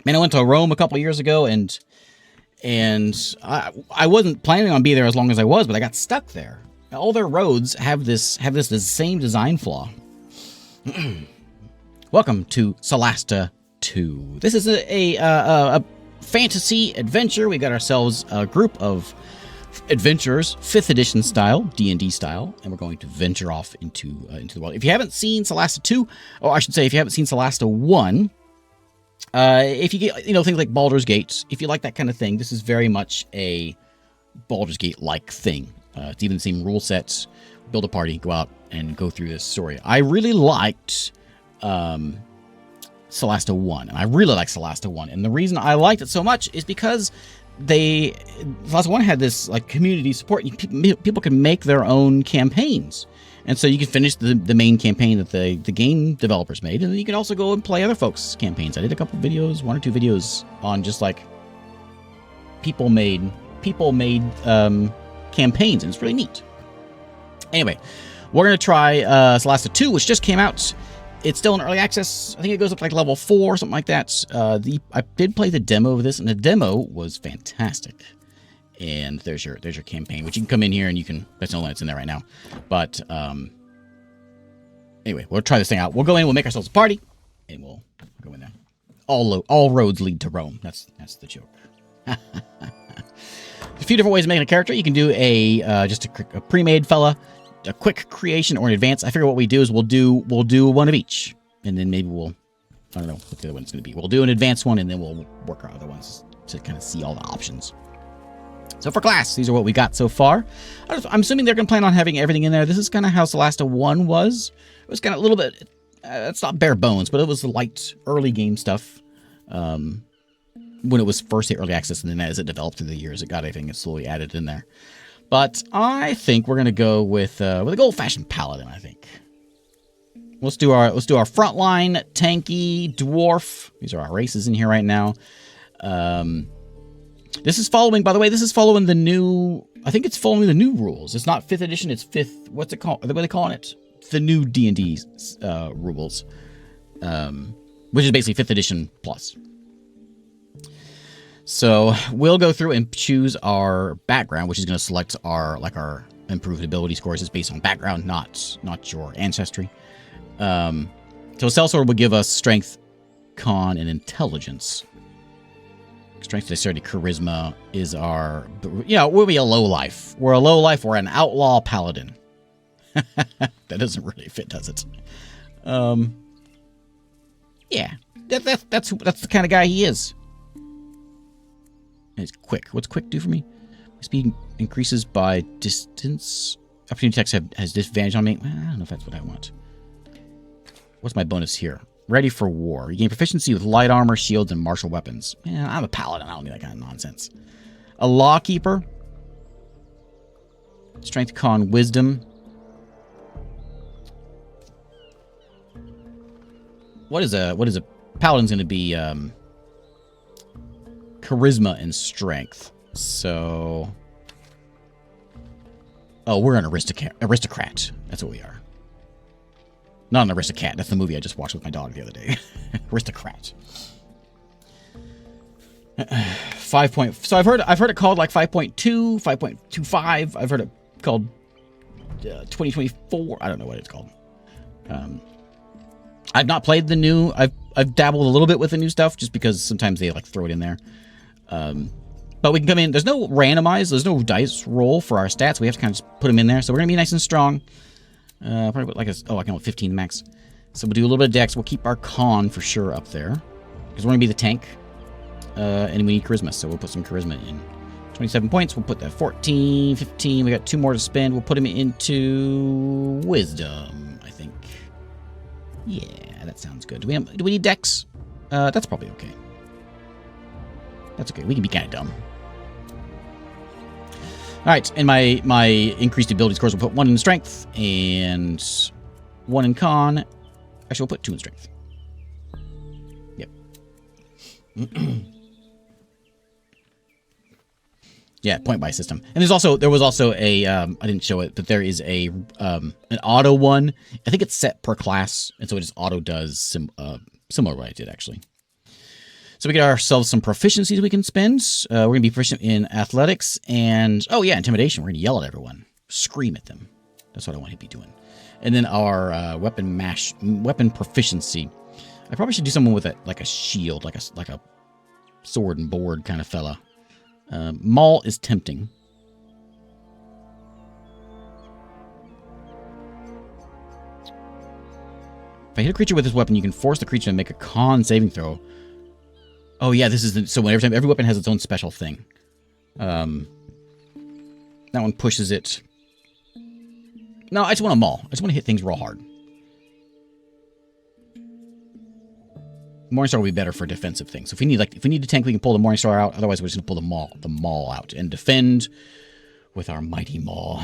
Man, I went to Rome a couple of years ago, and I wasn't planning on being there as long as I was, but I got stuck there. All their roads have this same design flaw. Welcome to Solasta 2. This is a fantasy adventure. We got ourselves a group of adventurers, 5th edition style, D&D style, and we're going to venture off into the world. If you haven't seen Solasta 2, or I should say, if you haven't seen Solasta 1, if you get things like Baldur's Gate, if you like that kind of thing, this is very much a Baldur's Gate-like thing. It's even the same rule sets. Build a party, go out, and go through this story. I really liked Solasta 1, and I really like Solasta 1. And the reason I liked it so much is because Solasta 1 had this like community support. People can make their own campaigns. And so you can finish the main campaign that the game developers made, and then you can also go and play other folks' campaigns. I did a couple videos, 1 or 2 videos on just like people made campaigns, and it's really neat. Anyway, we're going to try Solasta 2, which just came out. It's still in early access. I think it goes up to like level 4 or something like that. I did play the demo of this, and the demo was fantastic. And there's your campaign, which you can come in here and you can. That's the only one that's in there right now. But anyway, we'll try this thing out. We'll go in. We'll make ourselves a party, and we'll go in there. All roads lead to Rome. That's the joke. A few different ways of making a character. You can do just a pre-made fella, a quick creation, or an advance. I figure what we do is we'll do one of each, and then maybe I don't know what the other one's going to be. We'll do an advanced one, and then we'll work our other ones to kind of see all the options. So for class, these are what we got so far. I'm assuming they're going to plan on having everything in there. This is kind of how Solasta 1 was. It was kind of a little bit, it's not bare bones, but it was light early game stuff when it was first the early access, and then as it developed through the years, it got everything slowly added in there. But I think we're going to go with a good old-fashioned paladin, I think. Let's do our frontline, tanky, dwarf. These are our races in here right now. This is following, by the way, the new, I think it's following the new rules. It's not 5th edition, it's 5th, what's it called? What are they calling it? The new D&D rules, which is basically 5th edition plus. So we'll go through and choose our background, which is going to select our improved ability scores. It's based on background, not your ancestry. So Sellsword will give us strength, con, and intelligence. Strength, dexterity, charisma is our... we'll be a low life. We're a low life. We're an outlaw paladin. That doesn't really fit, does it? Yeah. That's the kind of guy he is. And it's quick. What's quick do for me? Speed increases by distance. Opportunity attacks has disadvantage on me. I don't know if that's what I want. What's my bonus here? Ready for war. You gain proficiency with light armor, shields, and martial weapons. Yeah, I'm a paladin. I don't need that kind of nonsense. A lawkeeper. Strength, con, wisdom. What is a paladin's going to be? Charisma and strength. So, we're an aristocrat. That's what we are. Not an aristocrat. That's the movie I just watched with my daughter the other day. Aristocrat. 5 point. So I've heard it called like 5.2, 5.25. I've heard it called 2024. I don't know what it's called. I've not played the new. I've dabbled a little bit with the new stuff just because sometimes they like throw it in there. But we can come in. There's no randomize. There's no dice roll for our stats. We have to kind of just put them in there. So we're gonna be nice and strong. Probably put like I can with 15 max. So we'll do a little bit of dex. We'll keep our con for sure up there because we're gonna be the tank. And we need charisma, so we'll put some charisma in. 27 points. We'll put that 14, 15. We got 2 more to spend. We'll put him into wisdom, I think. Yeah, that sounds good. Do we need dex? That's probably okay. That's okay. We can be kind of dumb. All right, and my increased ability scores will put 1 in strength and 1 in con. Actually, we'll put 2 in strength. Yep. Yeah, point buy system. And there was also a I didn't show it, but there is a an auto one. I think it's set per class, and so it just auto does similar to what I did actually. So we get ourselves some proficiencies we can spend. We're going to be proficient in athletics and, oh yeah, intimidation. We're going to yell at everyone. Scream at them. That's what I want to be doing. And then our weapon proficiency. I probably should do someone with like a shield, like a sword and board kind of fella. Maul is tempting. If I hit a creature with this weapon, you can force the creature to make a con saving throw. Oh yeah, this is so every weapon has its own special thing. That one pushes it. No, I just want to maul. I just want to hit things real hard. Morningstar will be better for defensive things. So if we need to tank, we can pull the Morningstar out. Otherwise, we're just gonna pull the maul out and defend with our mighty maul.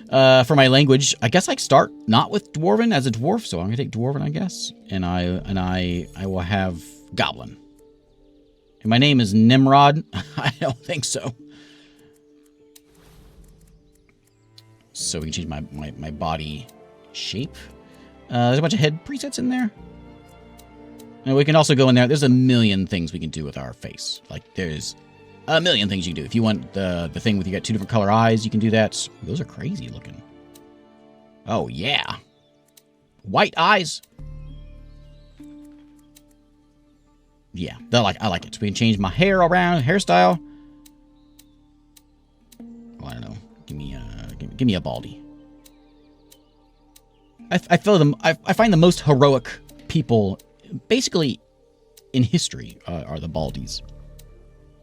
For my language, I guess I start not with Dwarven as a dwarf, so I'm gonna take Dwarven, I guess, and I will have Goblin. And my name is Nimrod. I don't think so. So we can change my body shape. There's a bunch of head presets in there. And we can also go in there. There's a million things we can do with our face. Like, there's a million things you can do. If you want the thing with you got 2 different color eyes, you can do that. Those are crazy looking. Oh, yeah. White eyes. Yeah, I like it. So we can change my hair around, hairstyle. Oh, I don't know. Give me a baldy. I find the most heroic people, basically, in history, are the baldies.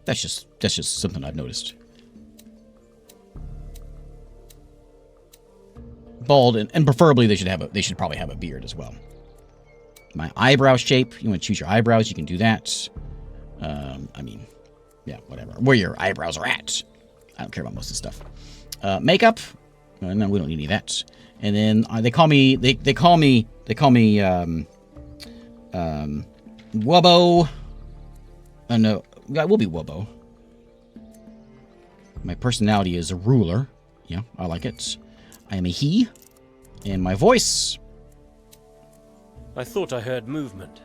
That's just something I've noticed. Bald, and preferably they should probably have a beard as well. My eyebrow shape. You want to choose your eyebrows, you can do that. I mean, yeah, whatever. Where your eyebrows are at. I don't care about most of this stuff. Makeup. No, we don't need any of that. And then they call me Wubbo. No, I will be Wubbo. My personality is a ruler. Yeah, I like it. I am a he. And my voice. I thought I heard movement.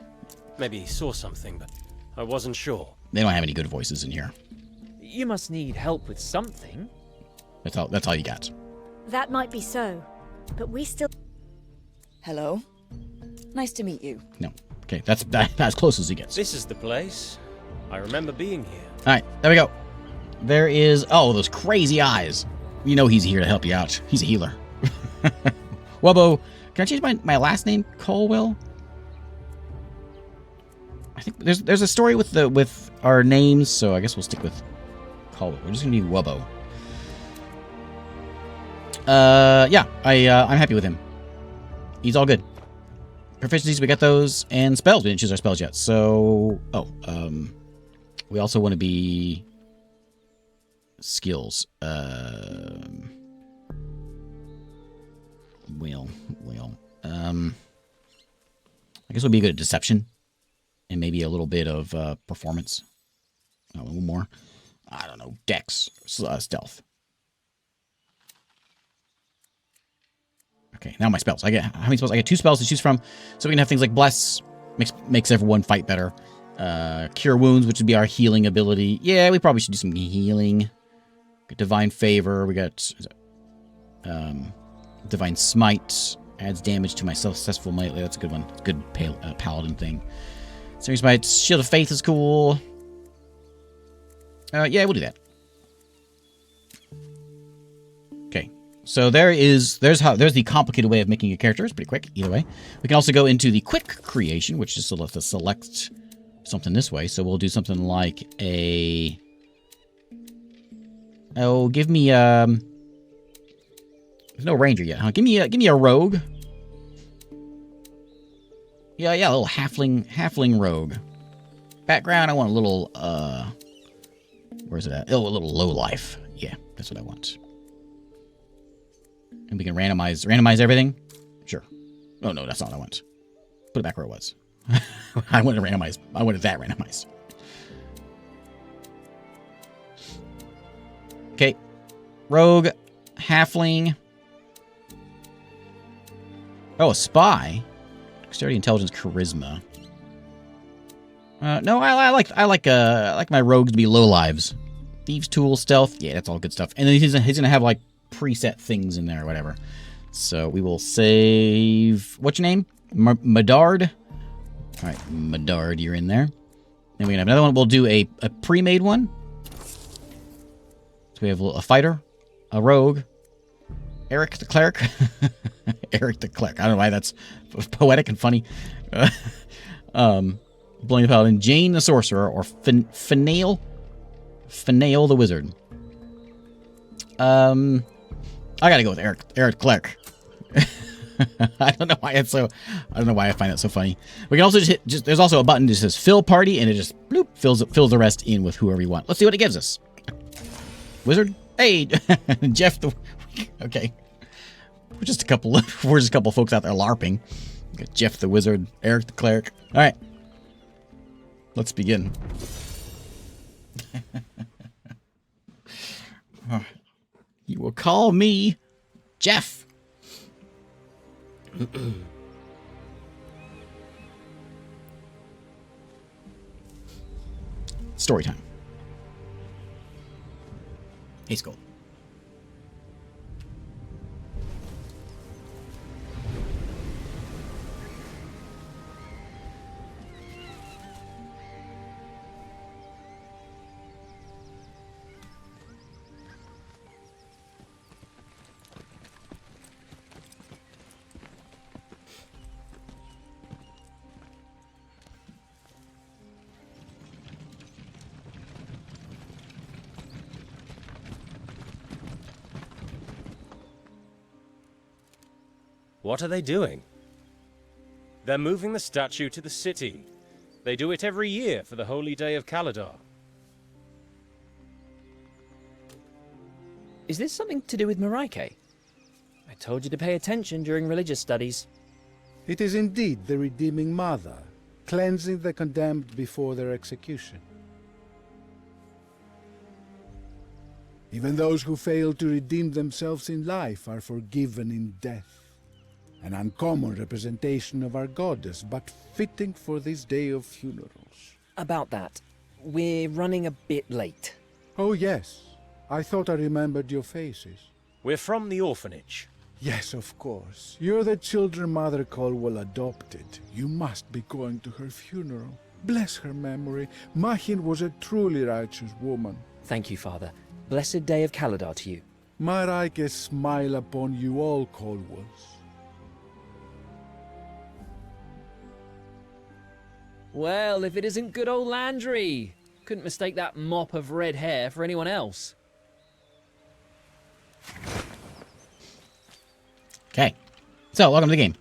Maybe saw something, but I wasn't sure. They don't have any good voices in here. You must need help with something. That's all you got. That might be so, but we still... Hello. Nice to meet you. No. Okay, that's as close as he gets. This is the place. I remember being here. Alright, there we go. There is... Oh, those crazy eyes. You know he's here to help you out. He's a healer. Wubbo. Can I change my last name? Colwell? I think there's a story with our names, so I guess we'll stick with Colwell. We're just gonna be Wubbo. Yeah, I'm happy with him. He's all good. Proficiencies, we got those, and spells. We didn't choose our spells yet, so we also want to be skills. I guess we'll be good at deception, and maybe a little bit of performance. Oh, a little more. I don't know, dex, stealth. Okay, now my spells. I get how many spells? I get 2 spells to choose from. So we can have things like bless, makes everyone fight better. Cure wounds, which would be our healing ability. Yeah, we probably should do some healing. Got divine favor. We got divine smite. Adds damage to my successful melee. That's a good one. It's a good paladin thing. Searing smite. Shield of faith is cool. Yeah, we'll do that. Okay. So there's the complicated way of making a character. It's pretty quick, either way. We can also go into the quick creation, which is to select something this way. So we'll do something like a... Oh, give me there's no ranger yet, huh? Give me a rogue. Yeah, a little halfling rogue. Background, I want a little where's it at? Oh, a little low life. Yeah, that's what I want. And we can randomize everything? Sure. Oh, no, that's not what I want. Put it back where it was. I wanted that randomized. Okay. Rogue, halfling. Oh, a spy. Dexterity, intelligence, charisma. No, I like my rogues to be low lives. Thieves, tools, stealth. Yeah, that's all good stuff. And then he's gonna have like preset things in there or whatever. So we will save. What's your name? Medard. All right, Medard, you're in there. Then we're gonna have another one. We'll do a pre-made one. So we have a fighter, a rogue, Eric the cleric. Eric the cleric. I don't know why that's poetic and funny. Blaine the paladin, Jane the sorcerer, or Finale the wizard. I gotta go with Eric the cleric. I don't know why I find that so funny. We can also just there's also a button that says fill party, and it just bloop fills the rest in with whoever you want. Let's see what it gives us. Wizard. Hey, Jeff the. Okay, we're just a couple folks out there LARPing. Got Jeff the wizard, Eric the cleric. All right, let's begin. You will call me Jeff. Story time. Hey, Skull. What are they doing? They're moving the statue to the city. They do it every year for the holy day of Caladar. Is this something to do with Marike? I told you to pay attention during religious studies. It is indeed the Redeeming Mother, cleansing the condemned before their execution. Even those who fail to redeem themselves in life are forgiven in death. An uncommon representation of our goddess, but fitting for this day of funerals. About that, we're running a bit late. Oh yes, I thought I remembered your faces. We're from the orphanage. Yes, of course. You're the children Mother Colwell adopted. You must be going to her funeral. Bless her memory. Mahin was a truly righteous woman. Thank you, Father. Blessed day of Caladar to you. Marike smile upon you all, Colwells. Well, if it isn't good old Landry. Couldn't mistake that mop of red hair for anyone else. Okay, so welcome to the game.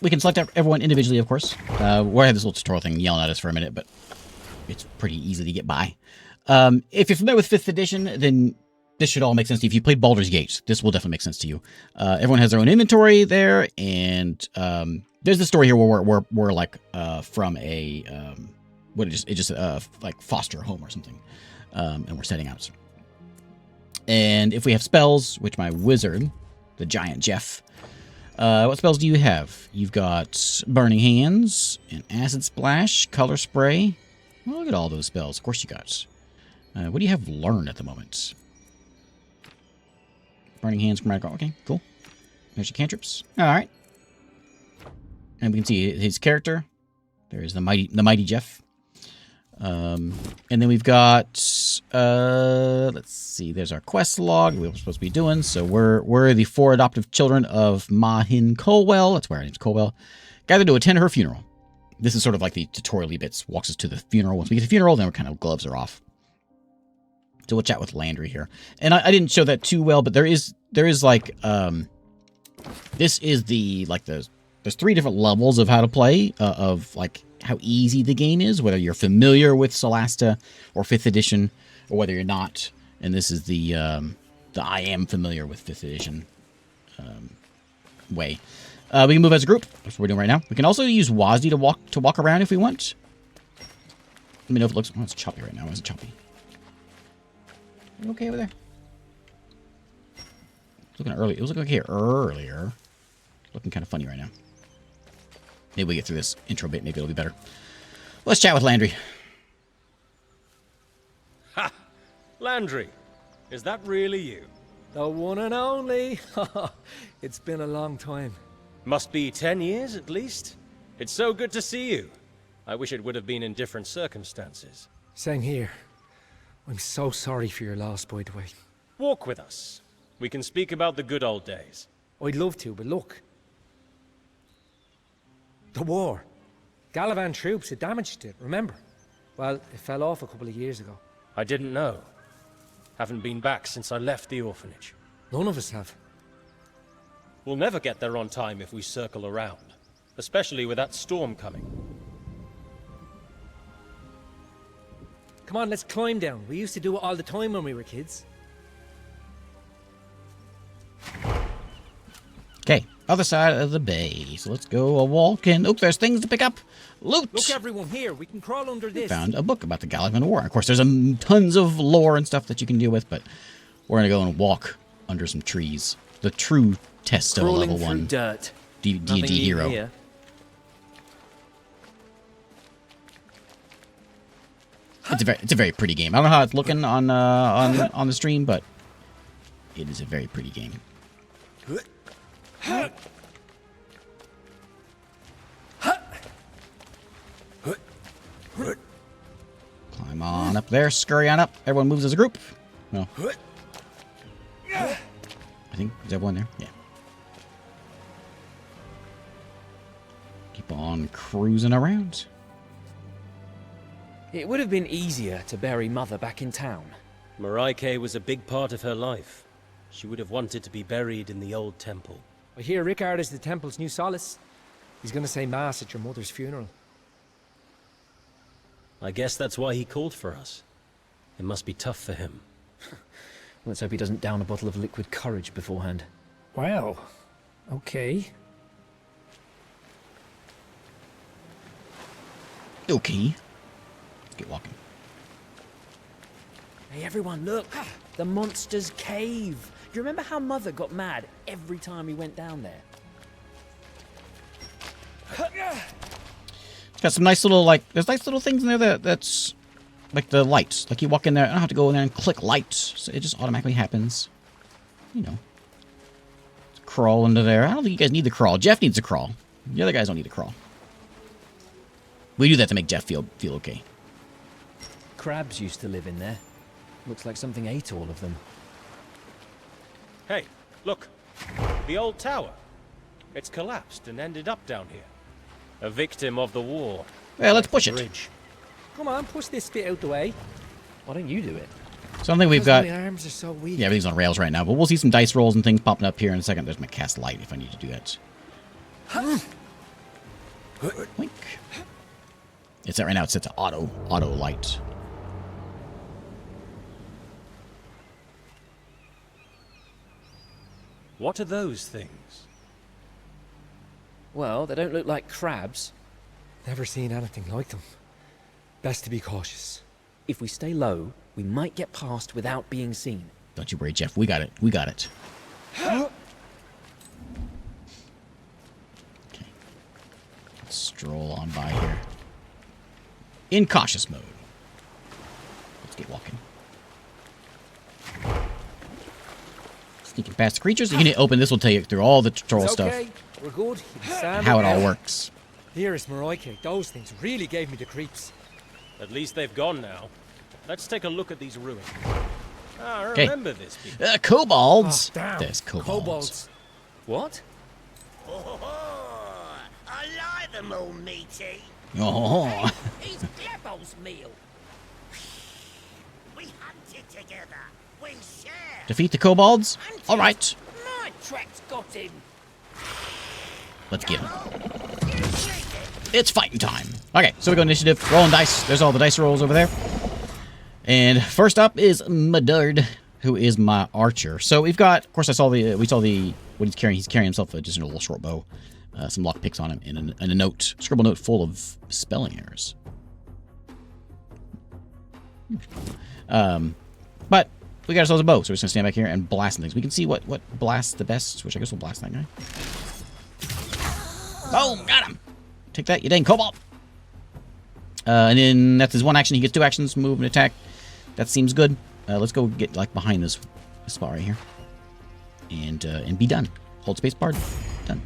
We can select everyone individually, of course. We'll have this little tutorial thing yelling at us for a minute, but it's pretty easy to get by. If you're familiar with 5th edition, then this should all make sense to you. If you played Baldur's Gate, this will definitely make sense to you. Everyone has their own inventory there, and there's the story here where we're like from a like foster home or something, and we're setting out. And if we have spells, which my wizard, the giant Jeff, what spells do you have? You've got Burning Hands, and Acid Splash, Color Spray. Well, look at all those spells. Of course you got. What do you have learned at the moment? Burning Hands, Chromatic. Okay, cool. There's your cantrips. All right. And we can see his character. There's the mighty Jeff. And then we've got, let's see, there's our quest log we were supposed to be doing. So we're the 4 adoptive children of Mahin Colwell. That's why her name's Colwell. Gathered to attend her funeral. This is sort of like the tutorial bits. Walks us to the funeral. Once we get to the funeral, then we're kind of gloves are off. So we'll chat with Landry here. And I didn't show that too well, but there is like, this is there's 3 different levels of how to play, of like how easy the game is, whether you're familiar with Solasta or 5th edition, or whether you're not. And this is the I am familiar with 5th edition way. We can move as a group. That's what we're doing right now. We can also use WASD to walk around if we want. Let me know if it looks. Oh, it's choppy right now. It's choppy. You okay over there? It's looking early. It was looking okay earlier. looking kind of funny right now. Maybe we get through this intro bit. Maybe it'll be better. Let's chat with Landry. Ha! Landry, is that really you? The one and only. It's been a long time. Must be 10 years at least. It's so good to see you. I wish it would have been in different circumstances. Same here. I'm so sorry for your loss, by the way. Walk with us. We can speak about the good old days. I'd love to, but look. The war. Galavan troops had damaged it, remember? Well, it fell off a couple of years ago. I didn't know. Haven't been back since I left the orphanage. None of us have. We'll never get there on time if we circle around. Especially with that storm coming. Come on, let's climb down. We used to do it all the time when we were kids. Okay, other side of the bay. So let's go a walk and... Oh, there's things to pick up. Loot! Look, everyone, here. We can crawl under this. Found a book about the Galavan War. Of course, there's tons of lore and stuff that you can deal with, but we're going to go and walk under some trees. The true test of a level 1 dirt. D&D hero. Here. It's a very pretty game. I don't know how it's looking on the stream, but it is a very pretty game. Climb on up there, scurry on up. Everyone moves as a group. No. I think, is everyone there? Yeah. Keep on cruising around. It would have been easier to bury Mother back in town. Maraike was a big part of her life. She would have wanted to be buried in the old temple. I hear Rickard is the temple's new solace. He's going to say mass at your mother's funeral. I guess that's why he called for us. It must be tough for him. Let's hope he doesn't down a bottle of liquid courage beforehand. Well, okay. Okay. Let's get walking. Hey everyone, look! The monster's cave! You remember how Mother got mad every time we went down there? It's got some nice little, there's nice little things in there that's, like the lights. Like you walk in there, I don't have to go in there and click lights. So it just automatically happens. You know. Crawl into there. I don't think you guys need to crawl. Jeff needs to crawl. The other guys don't need to crawl. We do that to make Jeff feel okay. Crabs used to live in there. Looks like something ate all of them. Hey, look. The old tower. It's collapsed and ended up down here. A victim of the war. Well, let's push it. Bridge. Come on, push this bit out the way. Why don't you do it? Something we've got... My arms are so weak. Yeah, everything's on rails right now, but we'll see some dice rolls and things popping up here in a second. There's my cast light if I need to do that. Wink. It's set right now. It's set to auto light. What are those things? Well, they don't look like crabs. Never seen anything like them. Best to be cautious. If we stay low, we might get past without being seen. Don't you worry, Jeff. We got it. We got it. Okay. Let's stroll on by here. In cautious mode. Let's get walking. Sneaking past the creatures. You can hit open. This will tell you through all the tutorial It's stuff. okay. We're good. You can stand How up it all now. works. Here is Maraike. Those things really gave me the creeps. At least they've gone now. Let's take a look at these ruins. Ah, I 'Kay. remember this people. Kobolds. Oh, damn. There's kobolds. Kobolds. What? Oh, I like them all meaty. Oh. It's Devil's meal. We hunted together. We shared. Defeat the kobolds? All right. My track's got him. Let's get him. It's fighting time. Okay, so we go initiative. Rolling dice. There's all the dice rolls over there. And first up is Medard, who is my archer. So we've got, of course, we saw the what he's carrying. He's carrying himself just a little short bow, some lock picks on him, and a note, scribble note full of spelling errors. But we got ourselves a bow, so we're just gonna stand back here and blast things. We can see what blasts the best, which I guess we'll blast that guy. Boom, got him. Take that, you dang cobalt. And then that's his one action. He gets 2 actions, move and attack. That seems good. Let's go get like behind this spot right here, and be done. Hold space bar. Done.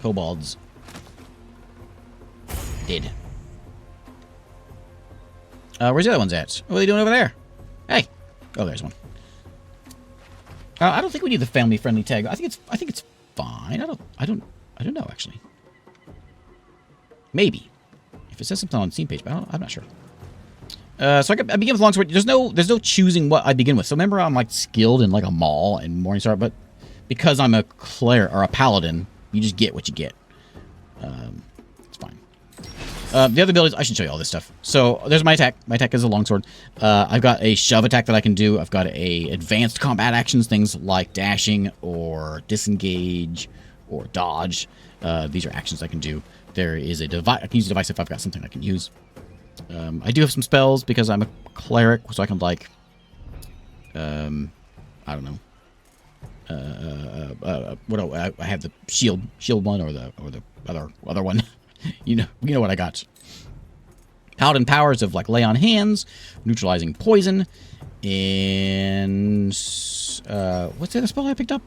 Kobolds. Dead. Where's the other ones at? What are they doing over there? Hey. Oh, there's one. I don't think we need the family-friendly tag. I think it's fine. I don't know actually. Maybe. If it says something on the scene page, but I'm not sure. So I begin with longsword. There's no choosing what I begin with. So remember, I'm like skilled in like a maul and Morningstar, but because I'm a cleric or a paladin, you just get what you get. It's fine. The other abilities, I should show you all this stuff. So there's my attack. My attack is a longsword. I've got a shove attack that I can do. I've got a advanced combat actions, things like dashing or disengage or dodge. These are actions I can do. There is a device. I can use a device if I've got something I can use. I do have some spells because I'm a cleric, so I can like, I don't know. What do I have the shield one or the other one. you know what I got. Paladin powers of like lay on hands, neutralizing poison, and what's the other spell I picked up?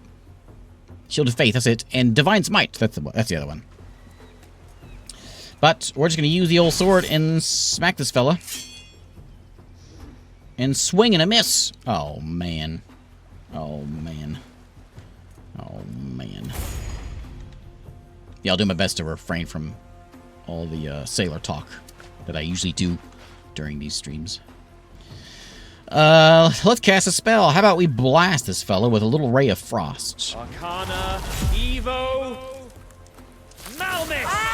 Shield of Faith, that's it, and Divine Smite. That's the other one. But we're just going to use the old sword and smack this fella. And swing and a miss. Oh, man. Oh, man. Oh, man. Yeah, I'll do my best to refrain from all the sailor talk that I usually do during these streams. Let's cast a spell. How about we blast this fella with a little ray of frost? Arcana, Evo, Malmis!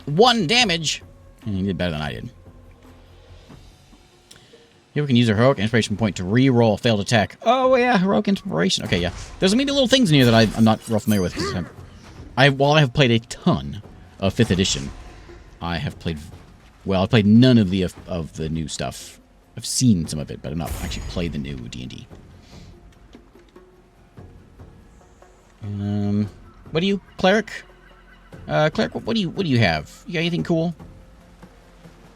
1 damage. And he did better than I did. Here we can use a heroic inspiration point to re-roll a failed attack. Oh yeah, heroic inspiration. Okay, yeah. There's maybe little things in here that I'm not real familiar with. While I have played a ton of 5th edition, I've played none of the new stuff. I've seen some of it, but I've not actually played the new D&D. What do you, cleric? Cleric, what do you have? You got anything cool?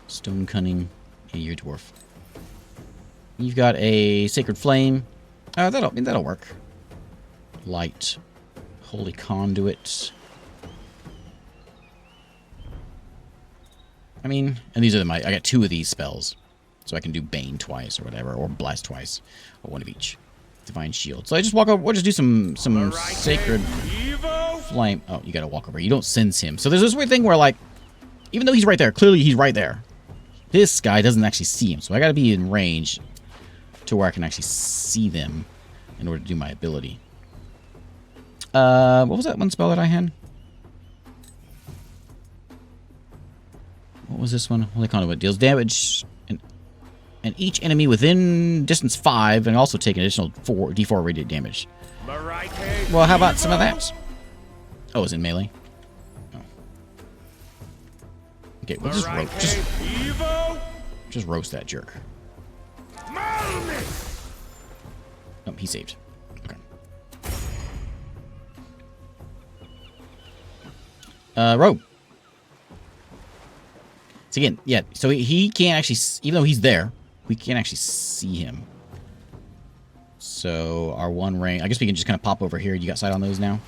Stone cunning. Yeah, you're a dwarf. You've got a sacred flame. That'll work. Light. Holy conduit. I mean, and these are I got 2 of these spells. So I can do Bane twice or whatever, or Blast twice, or 1 of each. Divine Shield. So I just walk over, we'll just do some sacred flame. Oh, you gotta walk over. You don't sense him. So there's this weird thing where, like, even though he's right there, clearly he's right there, this guy doesn't actually see him. So I gotta be in range to where I can actually see them in order to do my ability. What was that one spell that I had? What was this one? Holy Conduit deals damage and each enemy within distance 5, and also take an additional d4 radiant damage. Well, how about some of that? Oh, it's in melee. Oh. Okay, we'll just roast that jerk. Oh, he saved. Okay. Rogue. So again, yeah. So he can't actually, even though he's there, we can't actually see him. So our 1 ring, I guess we can just kind of pop over here. You got sight on those now?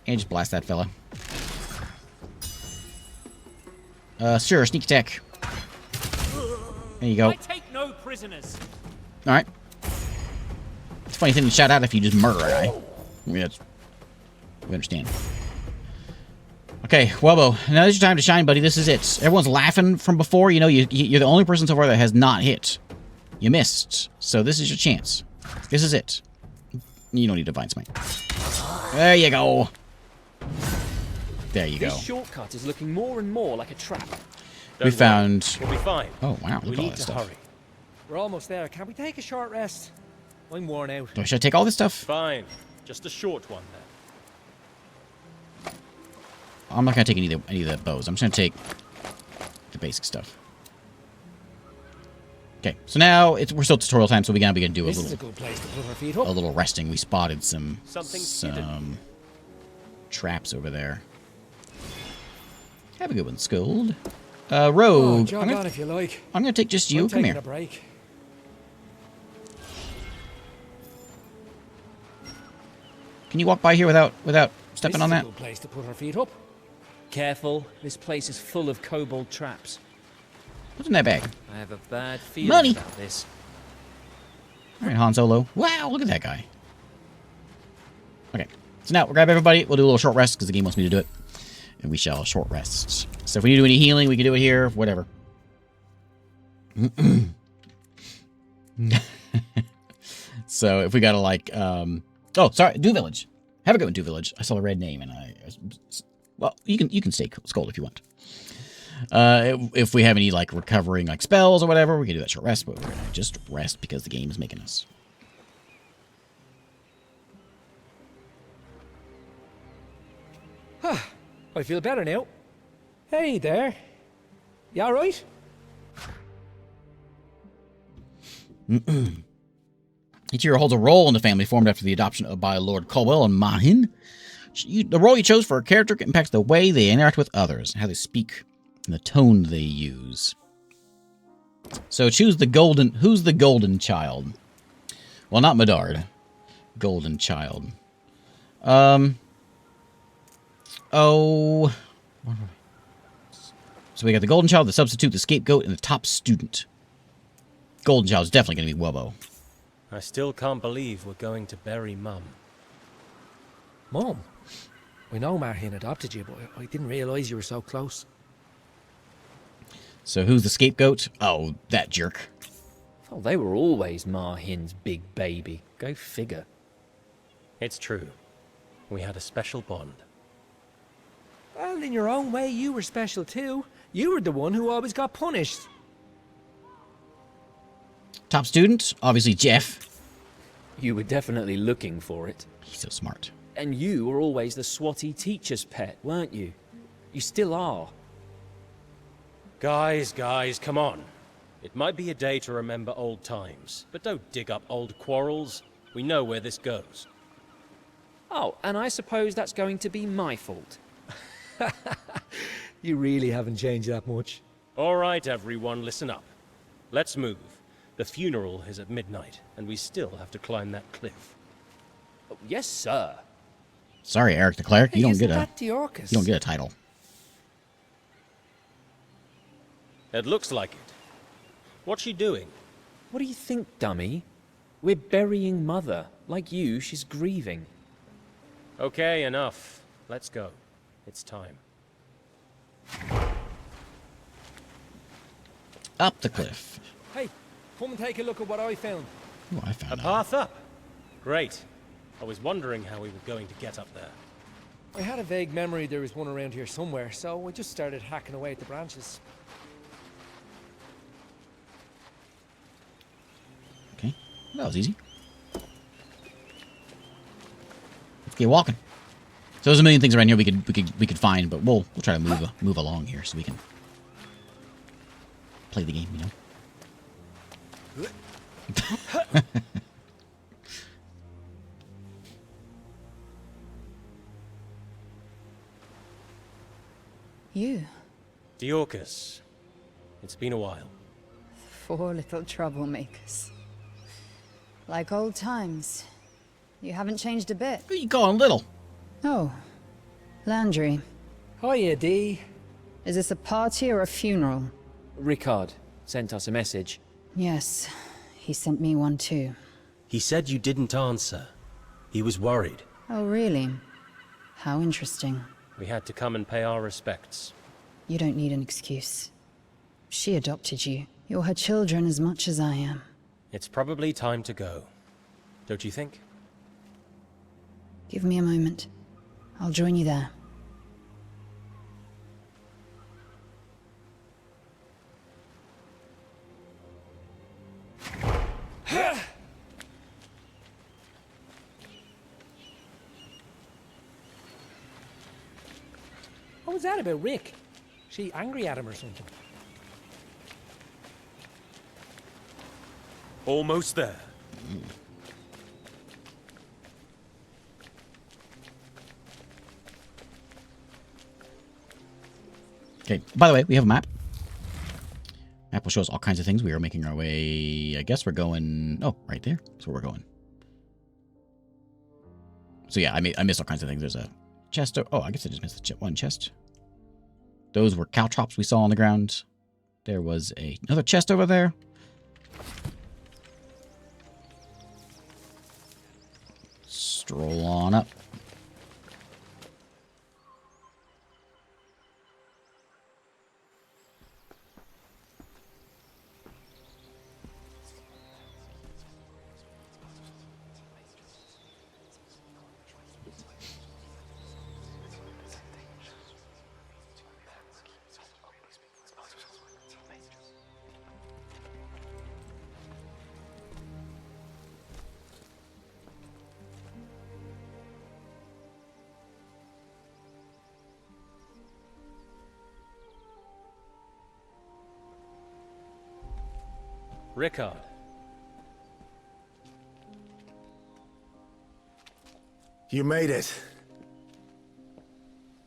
And just blast that fella. Sure, sneak attack. There you go. I take no prisoners. All right. It's a funny thing to shout out if you just murder a guy. I mean, we understand. Okay, Wubbo, now is your time to shine, buddy. This is it. Everyone's laughing from before. You know, you're the only person so far that has not hit. You missed. So this is your chance. This is it. You don't need Divine Smite. There you go. There you go. This shortcut is looking more and more like a trap. We found... We'll be fine. Oh, wow. We Look at all need that to stuff. hurry. We're almost there. Can we take a short rest? I'm worn out. Should I take all this stuff? Fine. Just a short one then. I'm not going to take any of the bows. I'm just going to take the basic stuff. Okay, so now we're still tutorial time, so we gotta do This is a good place to put our feet up. a little resting. We spotted some Something's hidden. traps over there. Have a good one, Scold. Oh, Rogue. jog on if you like. I'm gonna take just you. I'm Come taking here. a break. Can you walk by here without stepping on This that? is a good place to put our feet up. Careful, this place is full of kobold traps. What's in that bag? I have a bad feeling Money. about this. All right, Han Solo. Wow, look at that guy. Okay, so now we'll grab everybody. We'll do a little short rest because the game wants me to do it. And we shall short rest. So if we need to do any healing, we can do it here. Whatever. So if we gotta like, oh, sorry, Do Village. Have a good one, Do Village. I saw a red name and well, you can stay Scold if you want. If we have any like recovering like spells or whatever, we can do that short rest, but we're gonna just rest because the game is making us. I feel better now. Hey there. You alright? Each hero holds a role in the family formed after the adoption by Lord Colwell and Mahin. The role you chose for a character impacts the way they interact with others, how they speak, and the tone they use. So choose the golden... Who's the golden child? Well, not Medard. Golden child. Oh... So we got the golden child, the substitute, the scapegoat, and the top student. Golden child is definitely going to be Wubbo. I still can't believe we're going to bury Mum. Mum? I know Marhin adopted you, but I didn't realise you were so close. So who's the scapegoat? Oh, that jerk. Oh, they were always Mahin's big baby. Go figure. It's true. We had a special bond. Well, in your own way, you were special too. You were the one who always got punished. Top student? Obviously Jeff. You were definitely looking for it. He's so smart. And you were always the swotty teacher's pet, weren't you? You still are. Guys, come on. It might be a day to remember old times, but don't dig up old quarrels. We know where this goes. Oh, and I suppose that's going to be my fault. You really haven't changed that much. All right, everyone, listen up. Let's move. The funeral is at midnight, and we still have to climb that cliff. Oh, yes, sir. Sorry, Eric the Cleric. Hey, You don't isn't get a that Neokos? you don't get a title. It looks like it. What's she doing? What do you think, dummy? We're burying Mother. Like you, she's grieving. Okay, enough. Let's go. It's time. Up the cliff. Hey, come and take a look at what I found. Oh, I A found out. path up. Great. I was wondering how we were going to get up there. I had a vague memory there was one around here somewhere, so I just started hacking away at the branches. Okay, that was easy. Let's get walking. So there's a million things around here we could find, but we'll try to move along here so we can play the game, you know. You, Neokos. It's been a while. 4 little troublemakers. Like old times. You haven't changed a bit. Who you calling little? Oh, Landry. Hiya, Dee. Is this a party or a funeral? Ricard sent us a message. Yes, he sent me one too. He said you didn't answer. He was worried. Oh, really? How interesting. We had to come and pay our respects. You don't need an excuse. She adopted you. You're her children as much as I am. It's probably time to go. Don't you think? Give me a moment. I'll join you there. What was that about Rick? She angry at him or something? Almost there. Okay, by the way, we have a map. Map will show us all kinds of things. We are making our way, I guess we're going, oh, right there. That's where we're going. So yeah, I missed all kinds of things. There's a chest, oh, I guess I just missed one chest. Those were caltrops we saw on the ground. There was another chest over there. Stroll on up. Rickard. You made it.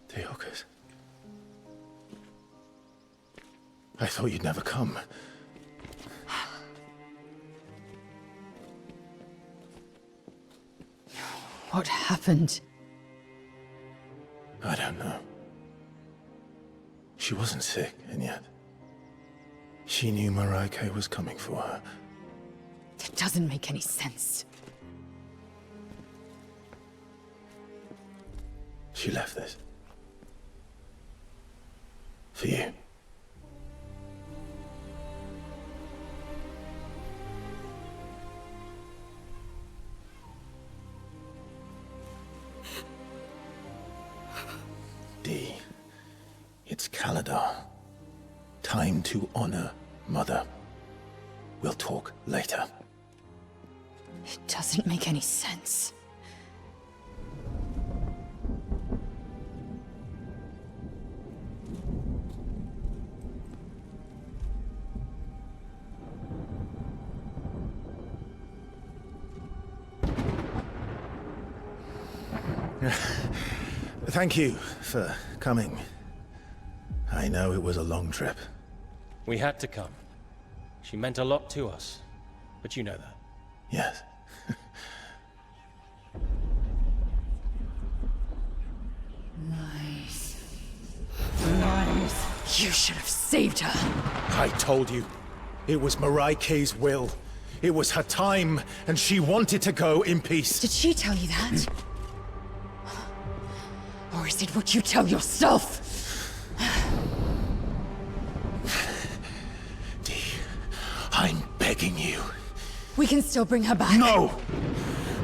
Neokos. I thought you'd never come. What happened? I don't know. She wasn't sick, and yet she knew Marai was coming for her. It doesn't make any sense. She left this. For you. D. It's Kaladar. Time to honor Mother. We'll talk later. It doesn't make any sense. Thank you for coming. I know it was a long trip. We had to come. She meant a lot to us. But you know that. Yes. Lies. Lies. You should have saved her. I told you. It was Marai-K's will. It was her time, and she wanted to go in peace. Did she tell you that? Or is it what you tell yourself? D, I'm begging you. We can still bring her back. No!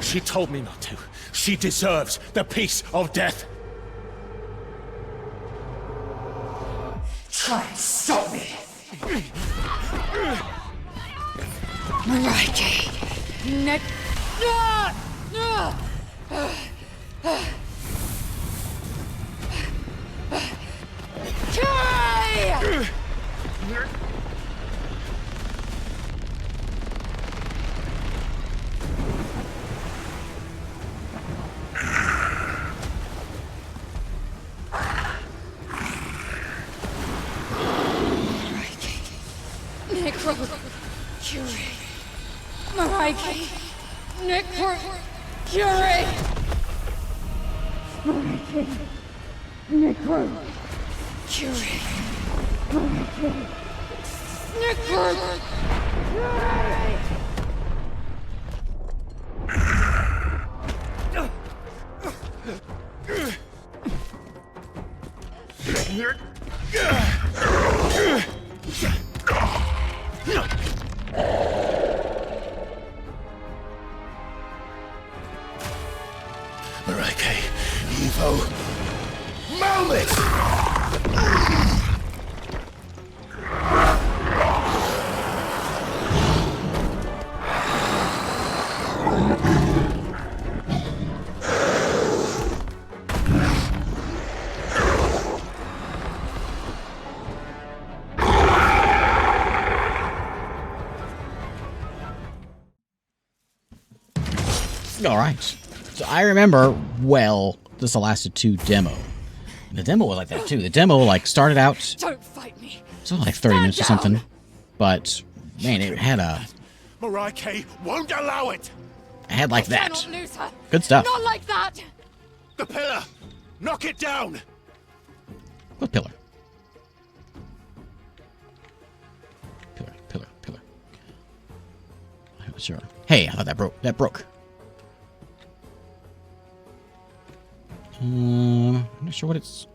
She told me not to. She deserves the peace of death. Try and stop me. Marai-K. Neck. Carry! Necro Curie. Marai-K. Necro Curie. Marai-K. Necro Curie. Marai-K. Necro Curie. Marai-K, Evo. Moment! All right. So I remember well the Solasta 2 demo. And the demo was like that too. The demo like started out. Don't fight me. So like 30 minutes or something. But man, it had a. Mariah won't allow it. It had like that. Cannot lose her. Good stuff. Not like that. The pillar. Knock it down. What pillar? Pillar. I'm not sure. Hey, I thought that broke. That broke. I'm not sure what it's.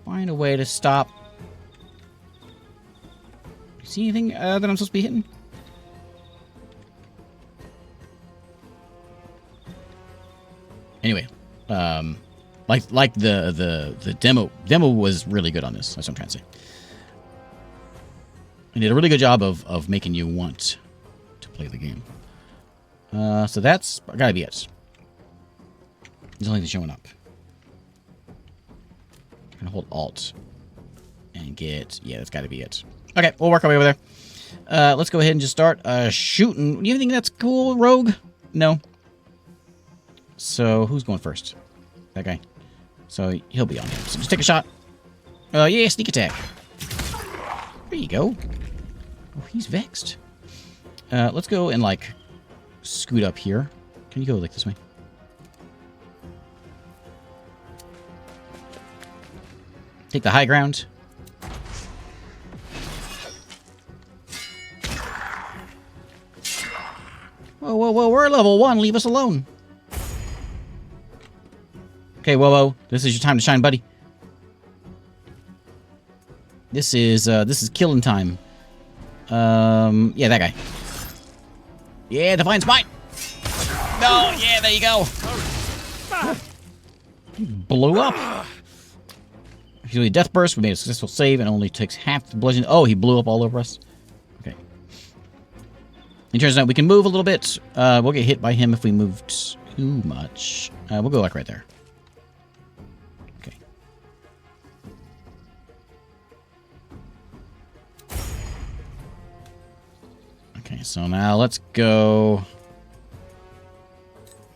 Find a way to stop. You see anything that I'm supposed to be hitting? Anyway, like the demo was really good on this. That's what I'm trying to say. It did a really good job of making you want to play the game. So that's gotta be it. There's only showing up. I'm gonna hold Alt and get. Yeah, that's gotta be it. Okay, we'll work our way over there. Let's go ahead and just start shooting. Do you think that's cool, Rogue? No. So who's going first? That guy. So he'll be on him. So just take a shot. Yeah, sneak attack. There you go. Oh, he's vexed. Let's go and like scoot up here. Can you go like this way? Take the high ground. Whoa, we're level 1. Leave us alone. Okay, whoa. This is your time to shine, buddy. This is killing time. Yeah, that guy. Yeah, Divine Smite. No, yeah, there you go. Blew up. Usually Death Burst. We made a successful save and only takes half the bludgeon. Oh, he blew up all over us. Okay. It turns out we can move a little bit. We'll get hit by him if we move too much. We'll go like right there. Okay. Okay, so now let's go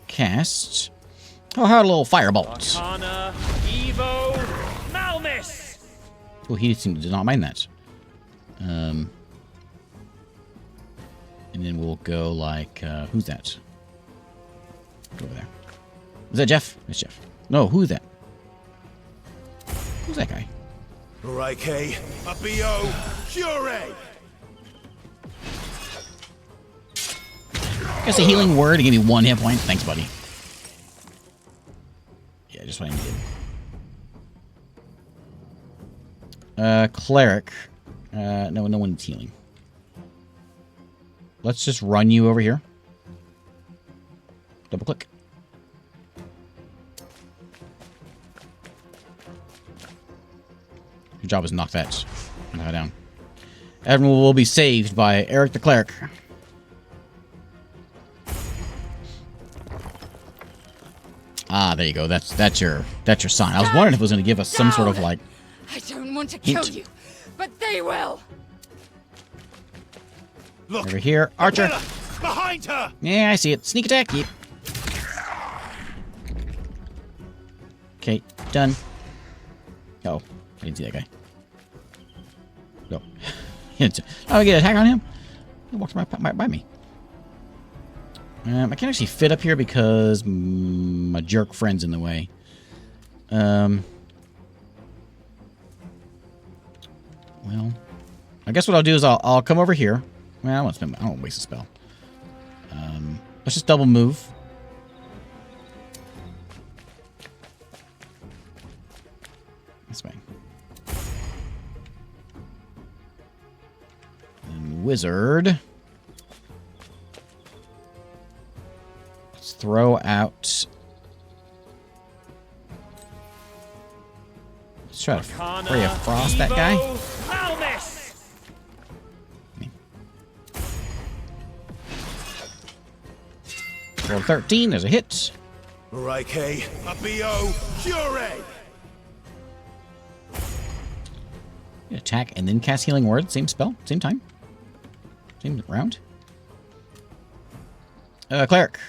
cast. Oh, how a little firebolt. Arcana, Evo, Malmis. Oh, he seemed to not mind that. And then we'll go like, who's that? Go over there. Is that Jeff? It's Jeff. No, who's that? Who's that guy? Mariah, a BO, Fury. Guess a healing word to give me 1 hit point. Thanks, buddy. Yeah, just what I needed. Cleric. No one's healing. Let's just run you over here. Double click. Your job is knock that down. Everyone will be saved by Eric the Cleric. Ah, there you go. That's your sign. I was wondering if it was going to give us some sort of like. I don't want to kill you, but they will. Look, over here, Archer. Behind her. Yeah, I see it. Sneak attack. Yep. Okay, done. Oh, I didn't see that guy. No. I get an attack on him. He walked right by me. I can't actually fit up here because my jerk friend's in the way. Well, I guess what I'll do is I'll come over here. Well, I don't want to waste a spell. Let's just double move. This way. And wizard. Let's throw out. Let's try to Ray of Frost that guy. Roll 13, there's a hit. Mariah, a BO, Fury. Attack and then cast Healing Word. Same spell, same time. Same round. Cleric.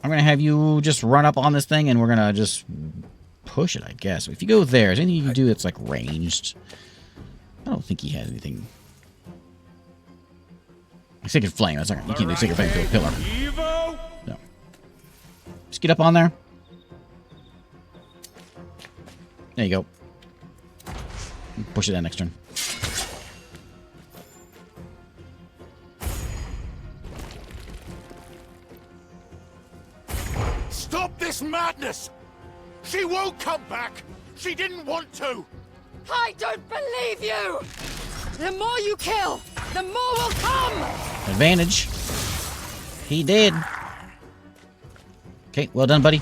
I'm going to have you just run up on this thing, and we're going to just push it, I guess. If you go there, is there anything you can do that's, like, ranged? I don't think he has anything. Sacred Flame. That's not, you can't do Sacred Flame to a pillar. No. Just get up on there. There you go. Push it down next turn. Stop this madness! She won't come back! She didn't want to! I don't believe you! The more you kill, the more will come! Advantage. He did. Okay, well done, buddy.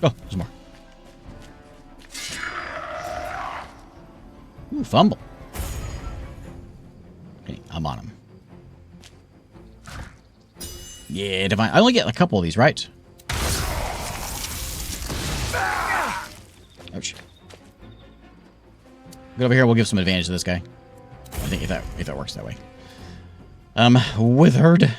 Oh, there's more. Ooh, fumble. Okay, I'm on him. Yeah, divine. I only get a couple of these, right? Ouch. Get over here. We'll give some advantage to this guy. I think if that works that way. Withered.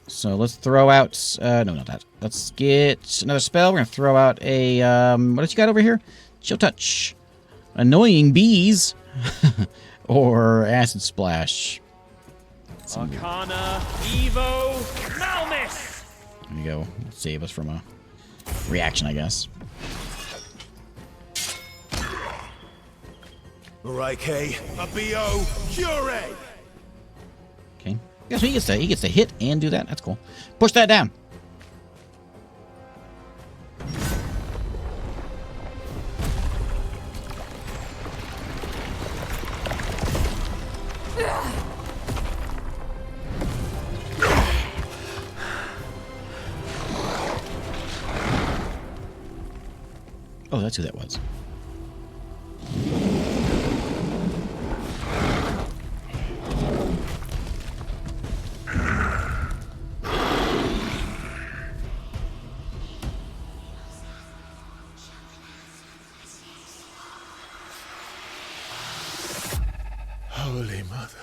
So let's throw out. No, not that. Let's get another spell. We're gonna throw out a. What else you got over here? Chill touch. Annoying bees. Or acid splash. Arcana, Evo, Malmis! There you go. Save us from a reaction, I guess. Marai-K, a BO, Cure! Okay. Yeah, so he gets to hit and do that. That's cool. Push that down. Oh, that's who that was. Holy Mother.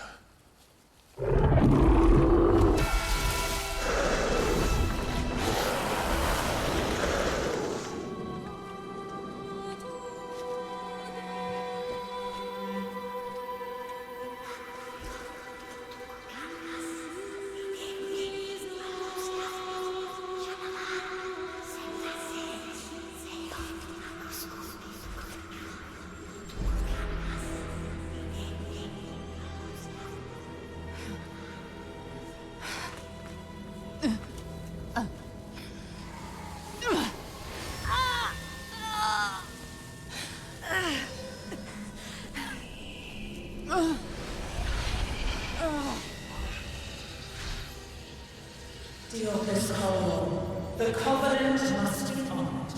The covenant must be honored.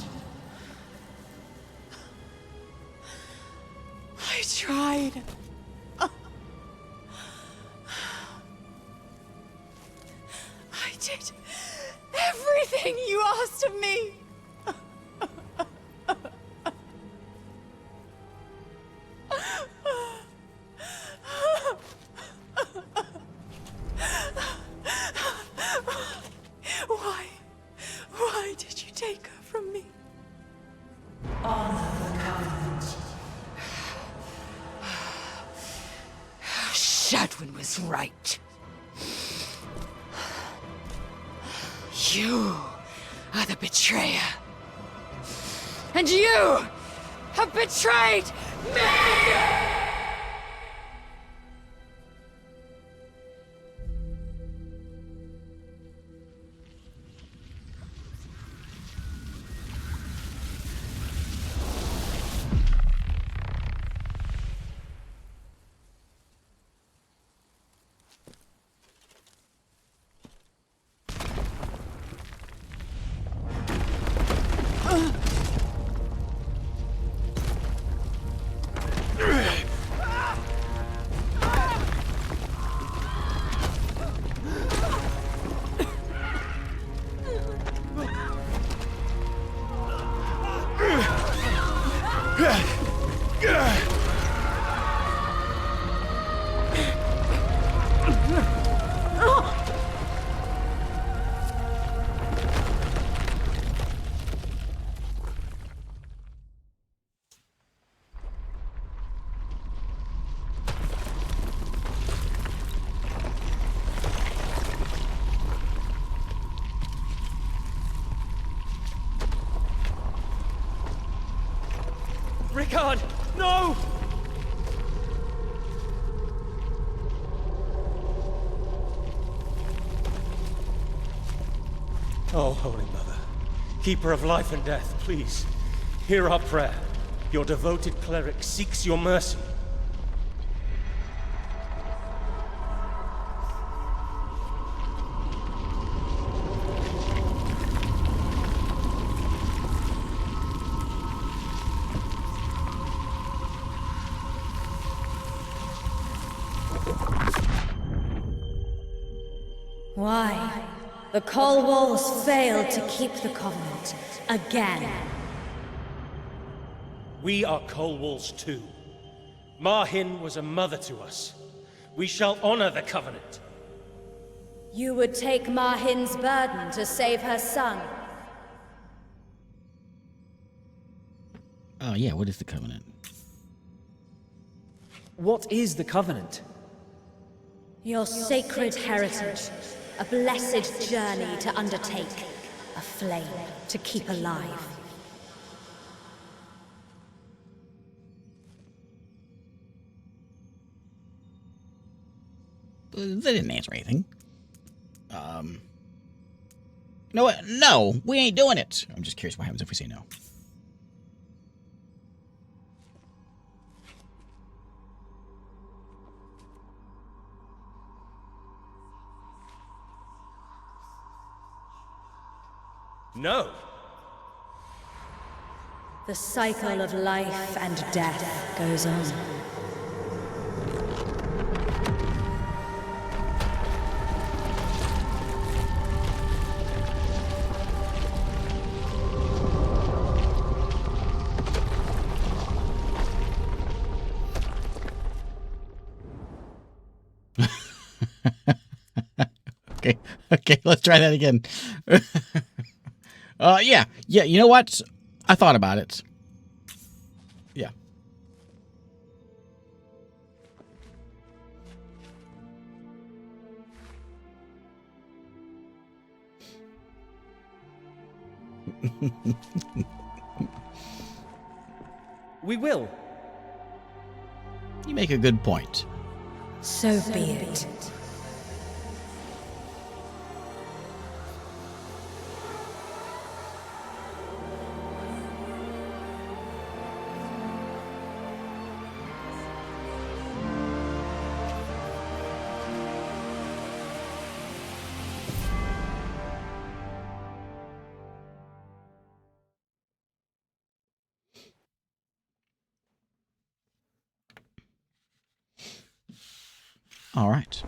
I tried. I did everything you asked of me. Why did you take her from me? Honor the covenant. Shadwyn was right. You are the betrayer. And you have betrayed me! God, no! Oh, Holy Mother, Keeper of life and death, please, hear our prayer. Your devoted cleric seeks your mercy. Why? The Cold Walls failed to keep the Covenant. Again. We are Cold Walls too. Marhin was a mother to us. We shall honor the Covenant. You would take Marhin's burden to save her son. Oh, yeah, what is the Covenant? What is the Covenant? Your sacred heritage. A blessed journey to undertake. A flame to keep alive. They didn't answer anything. You know what? No, we ain't doing it. I'm just curious what happens if we say no. No. The cycle of life and death goes on. Okay, let's try that again. Yeah, you know what? I thought about it. Yeah. We will. You make a good point. So be it. All right.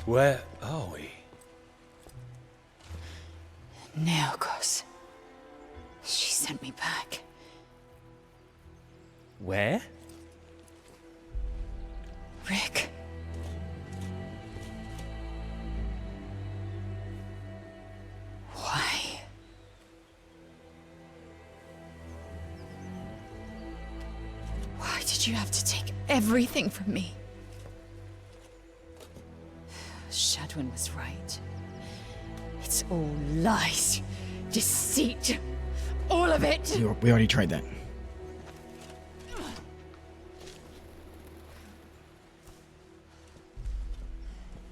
Where are we? Neokos. She sent me back. Where? Rick. Why? Why did you have to take everything from me? Shadwyn was right. It's all lies, deceit, all of it. We already tried that.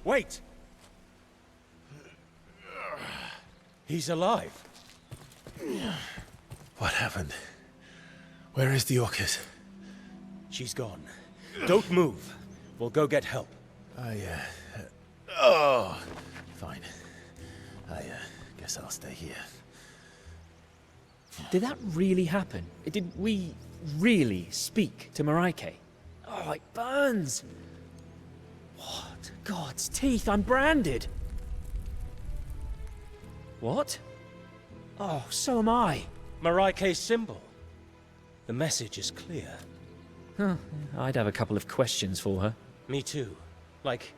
Wait! He's alive. What happened? Where is the Orcus? She's gone. Don't move. We'll go get help. Oh, fine. Guess I'll stay here. Did that really happen? Did we really speak to Marike? Oh, it burns! What? God's teeth, I'm branded! What? Oh, so am I. Marike's symbol. The message is clear. Huh, I'd have a couple of questions for her. Me too. Like,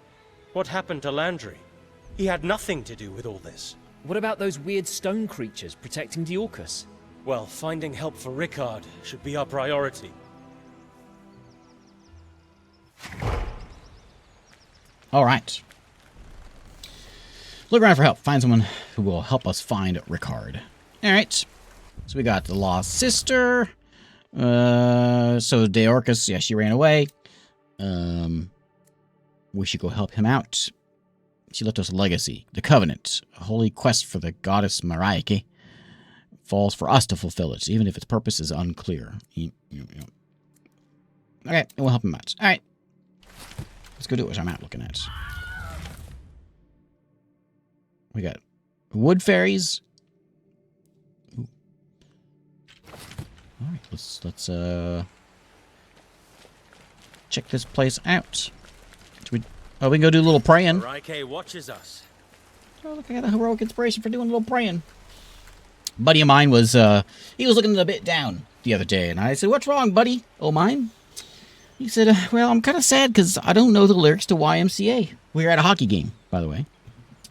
what happened to Landry? He had nothing to do with all this. What about those weird stone creatures protecting Neokos? Well, finding help for Rickard should be our priority. All right. Look around for help. Find someone who will help us find Rickard. All right. So we got the lost sister. So Deorcus, yeah, she ran away. We should go help him out. She left us a legacy. The Covenant, a holy quest for the goddess Mariake. Falls for us to fulfill it, even if its purpose is unclear. Okay, and we'll help him out. All right. Let's go do what I'm out looking at. We got wood fairies. Ooh. All right, let's check this place out. We can go do a little praying. Mariake watches us. Oh, look, I got a heroic inspiration for doing a little praying. Buddy of mine was he was looking a bit down the other day, and I said, "What's wrong, buddy? Oh, mine?" He said, "Well, I'm kind of sad because I don't know the lyrics to YMCA." We were at a hockey game, by the way.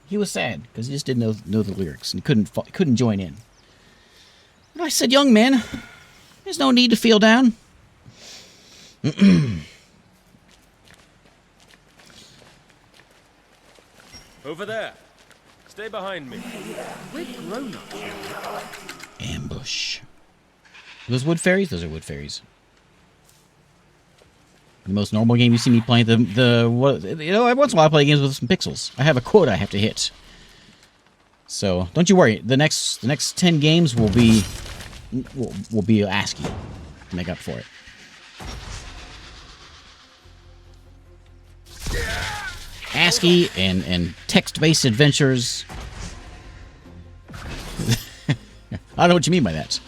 He was sad because he just didn't know the lyrics and couldn't join in. And I said, "Young man, there's no need to feel down." Over there. Stay behind me. We're grown up. Ambush. Those wood fairies? Those are wood fairies. The most normal game you see me playing. Every once in a while I play games with some pixels. I have a quota I have to hit. So don't you worry. The next 10 games will be ASCII to make up for it. ASCII and text-based adventures. I don't know what you mean by that.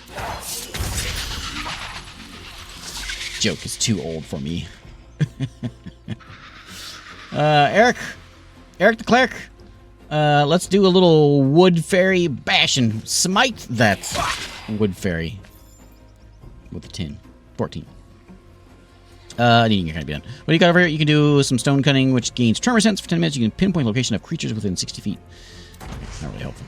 Joke is too old for me. Eric the cleric. Let's do a little wood fairy bash and smite that wood fairy with a 10. 14. Needing your kind of be done. What do you got over here? You can do some stone cutting, which gains tremor sense for 10 minutes. You can pinpoint location of creatures within 60 feet. Not really helpful.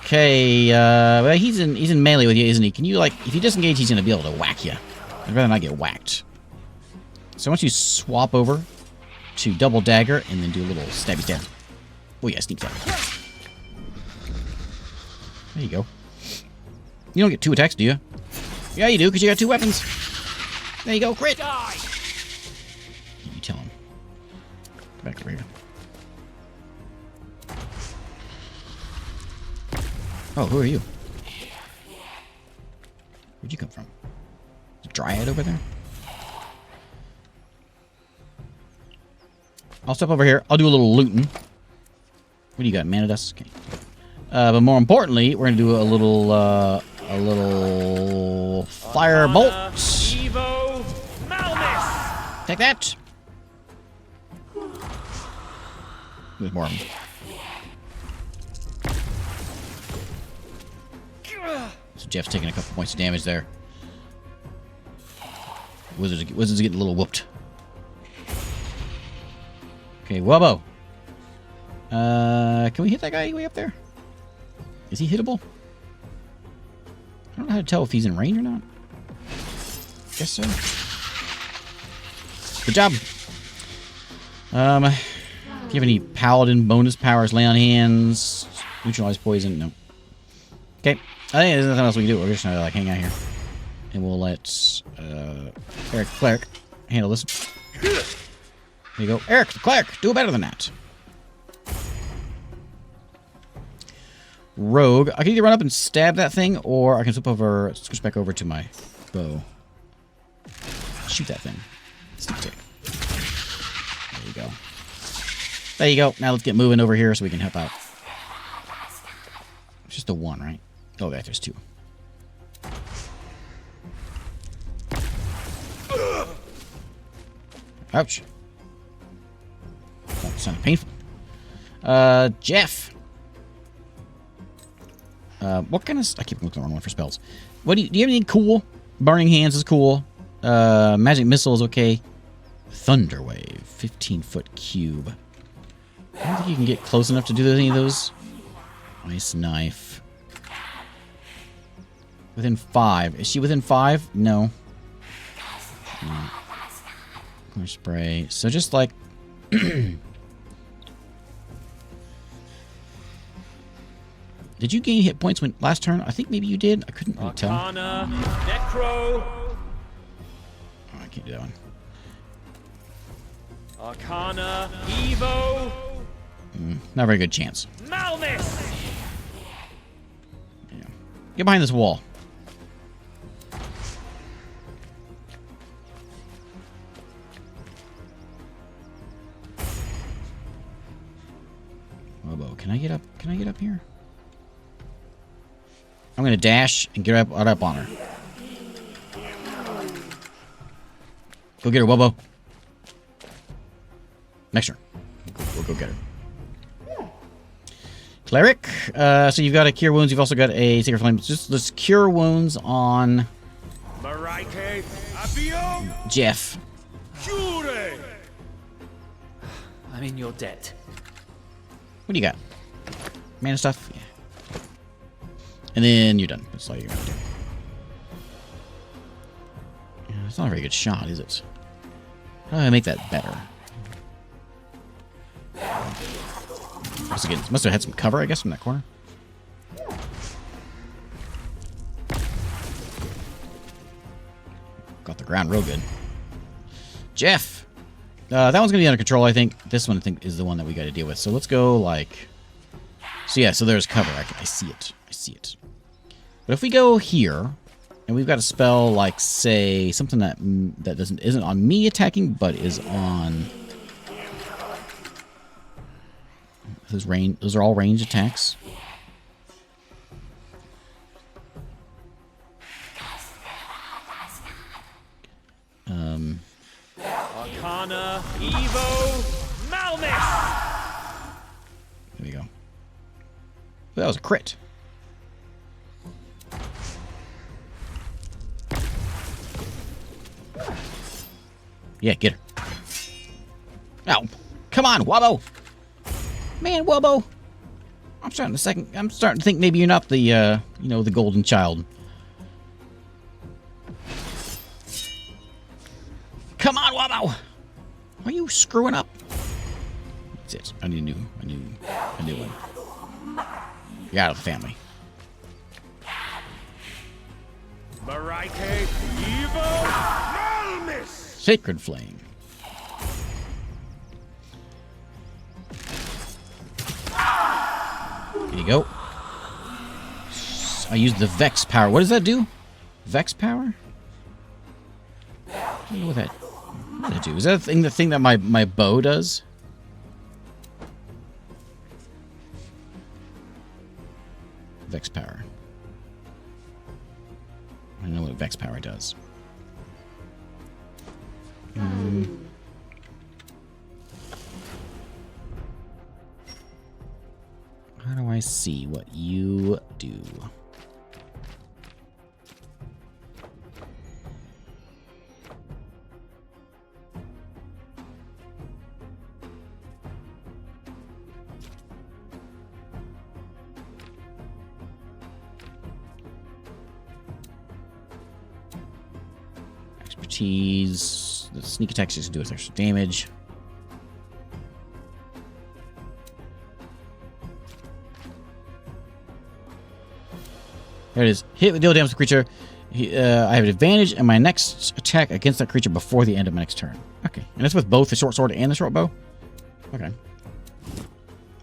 Okay, well, he's in melee with you, isn't he? Can you, like, if you disengage, he's gonna be able to whack you. I'd rather not get whacked. So once you swap over to double dagger and then do a little stabby stab. Oh yeah, sneak stab. There you go. You don't get 2 attacks, do you? Yeah, you do, because you got 2 weapons. There you go, crit! You tell him. Come back over here. Oh, who are you? Where'd you come from? Is a dryad over there? I'll step over here. I'll do a little looting. What do you got? Mana dust? Okay. But more importantly, we're gonna do a little fire bolt. Evo Malmis. Take that. There's more of them. So Jeff's taking a couple points of damage there. Wizards getting a little whooped. Okay, Wubbo. Can we hit that guy way up there? Is he hittable? I don't know how to tell if he's in range or not. Guess so. Good job. Do you have any paladin bonus powers? Lay on hands, neutralize poison? No. Okay. I think there's nothing else we can do. We're just gonna like hang out here, and we'll let Eric the cleric handle this. There you go, Eric the cleric. Do better than that. Rogue. I can either run up and stab that thing, or I can switch back over to my bow. Shoot that thing. Stick tick. There you go. There you go. Now let's get moving over here so we can help out. It's just a 1, right? Oh, okay, there's 2. Ouch. That sounded painful. Jeff. What kind of... I keep looking at the wrong one for spells. What do you have anything cool? Burning Hands is cool. Magic Missile is okay. Thunder Wave. 15-foot cube. I don't think you can get close enough to do any of those. Ice Knife. Within 5. Is she within 5? No. More spray. So just like... Did you gain hit points when last turn? I think maybe you did. I couldn't really tell. Arcana, Necro. Oh, I can't do that one. Arcana, Evo. Not a very good chance. Malmis. Yeah. Get behind this wall. Robo, can I get up? Can I get up here? I'm gonna dash and get up on her. Go get her, Wobo. Next turn. We'll go get her. Cleric. So you've got a Cure Wounds. You've also got a Sacred Flame. Just let's Cure Wounds on Jeff. I'm in your debt. What do you got? Mana stuff? Yeah. And then you're done. That's all you're gonna do. Yeah, it's not a very good shot, is it? How do I make that better? Must have had some cover, I guess, from that corner. Got the ground real good. Jeff! That one's going to be under control, I think. This one, I think, is the one that we got to deal with. So let's go, like... So yeah, so there's cover. I see it. I see it. But if we go here, and we've got a spell like, say, something that isn't on me attacking, but is on... Those are all ranged attacks. Arcana, Evo, Malmis. There we go. That was a crit. Yeah, get her. Oh, come on, Wobbo. Man, Wobbo. I'm starting to think maybe you're not the, you know, the golden child. Come on, Wobbo. Are you screwing up? That's it. I need a new one. You're out of the family. Marike, Evo, Malmis. Sacred Flame. There you go. I used the Vex power. What does that do? Vex power? I don't know what that do. Is that the thing that my bow does? Vex power. I don't know what Vex power does. How do I see what you do? Expertise. The sneak attack just do extra damage. There it is. Hit with deal damage to the creature. I have an advantage in my next attack against that creature before the end of my next turn. Okay. And that's with both the short sword and the short bow? Okay.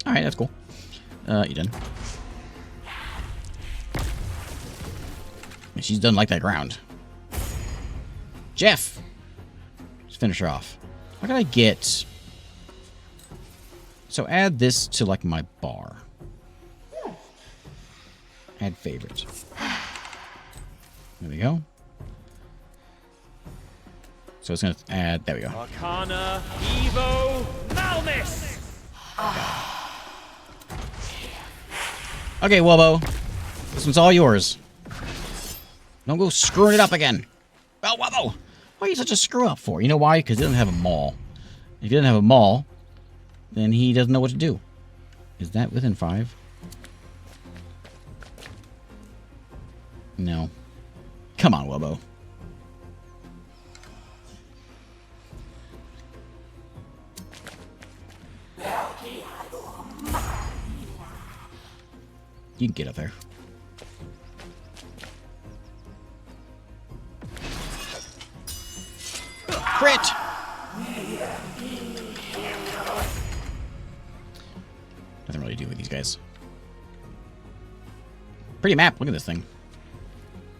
Alright, that's cool. You done. And she's done like that ground. Jeff! Let's finish her off. What can I get? So add this to like my bar. Add favorite. There we go. So it's going to add... There we go. Arcana, Evo, Malmis. Okay, Wobo. This one's all yours. Don't go screwing it up again. Oh, whoa! Why are you such a screw up for? You know why? Because he doesn't have a maul. If he doesn't have a maul, then he doesn't know what to do. Is that within 5? No. Come on, Wubbo. You can get up there. Crit! Nothing really to do with these guys. Pretty map. Look at this thing.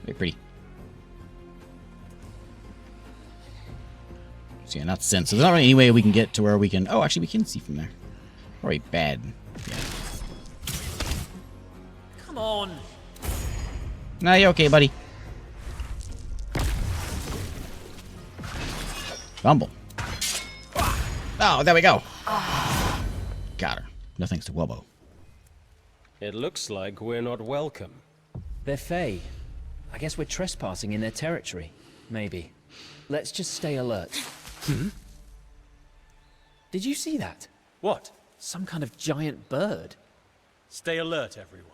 Very pretty. So yeah, not sense. So there's not really any way we can get to where we can... Oh, actually, we can see from there. Probably bad. Yeah. Come on. Nah, you're okay, buddy. Fumble. Oh, there we go. Got her. No thanks to Wubbo. It looks like we're not welcome. They're Fae. I guess we're trespassing in their territory. Maybe. Let's just stay alert. Hmm? Did you see that? What? Some kind of giant bird. Stay alert, everyone.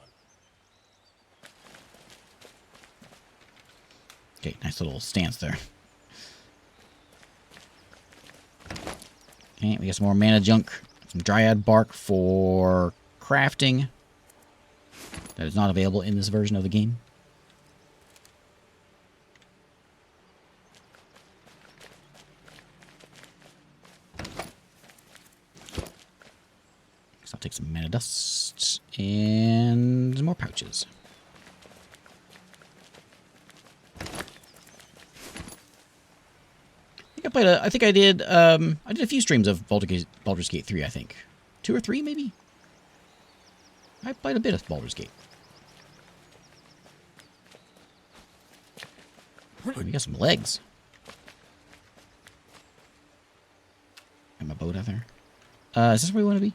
Okay, nice little stance there. Okay, we got some more mana junk. Some dryad bark for crafting. That is not available in this version of the game. So I'll take some mana dust and some more pouches. I think I did a few streams of Baldur's Gate 3, I think. 2 or 3, maybe? I played a bit of Baldur's Gate. Oh, we got some legs. Got my boat out there. Is this where we want to be?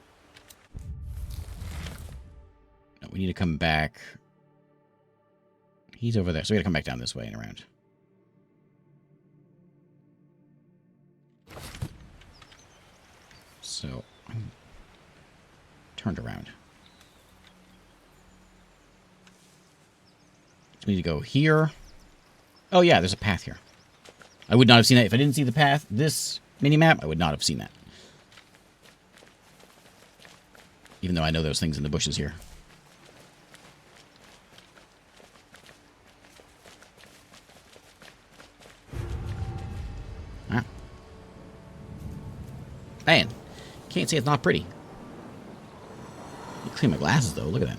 No, we need to come back. He's over there, so we gotta come back down this way and around. So, I'm turned around. So we need to go here. Oh yeah, there's a path here. I would not have seen that. If I didn't see the path, this mini-map, I would not have seen that. Even though I know those things in the bushes here. Ah. Man. Can't say it's not pretty. Clean my glasses, though. Look at that.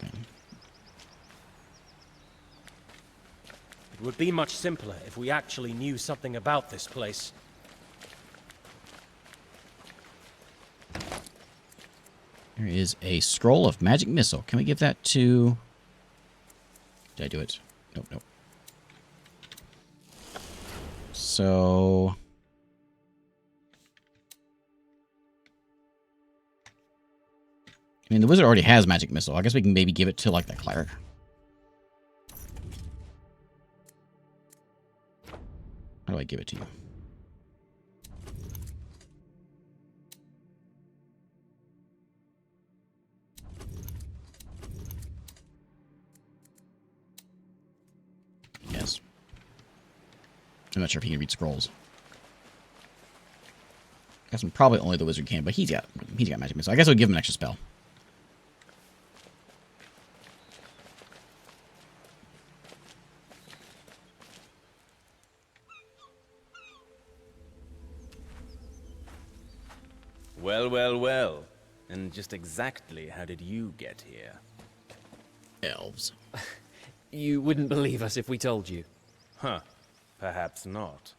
Okay. It would be much simpler if we actually knew something about this place. There is a scroll of magic missile. Can we give that to... Did I do it? Nope, nope. So... I mean, the wizard already has magic missile. I guess we can maybe give it to, like, the cleric. How do I give it to you? Yes. I'm not sure if he can read scrolls. I guess probably only the wizard can, but he's got magic missile. I guess I'll give him an extra spell. Well, well, well. And just exactly how did you get here? Elves. You wouldn't believe us if we told you. Huh. Perhaps not.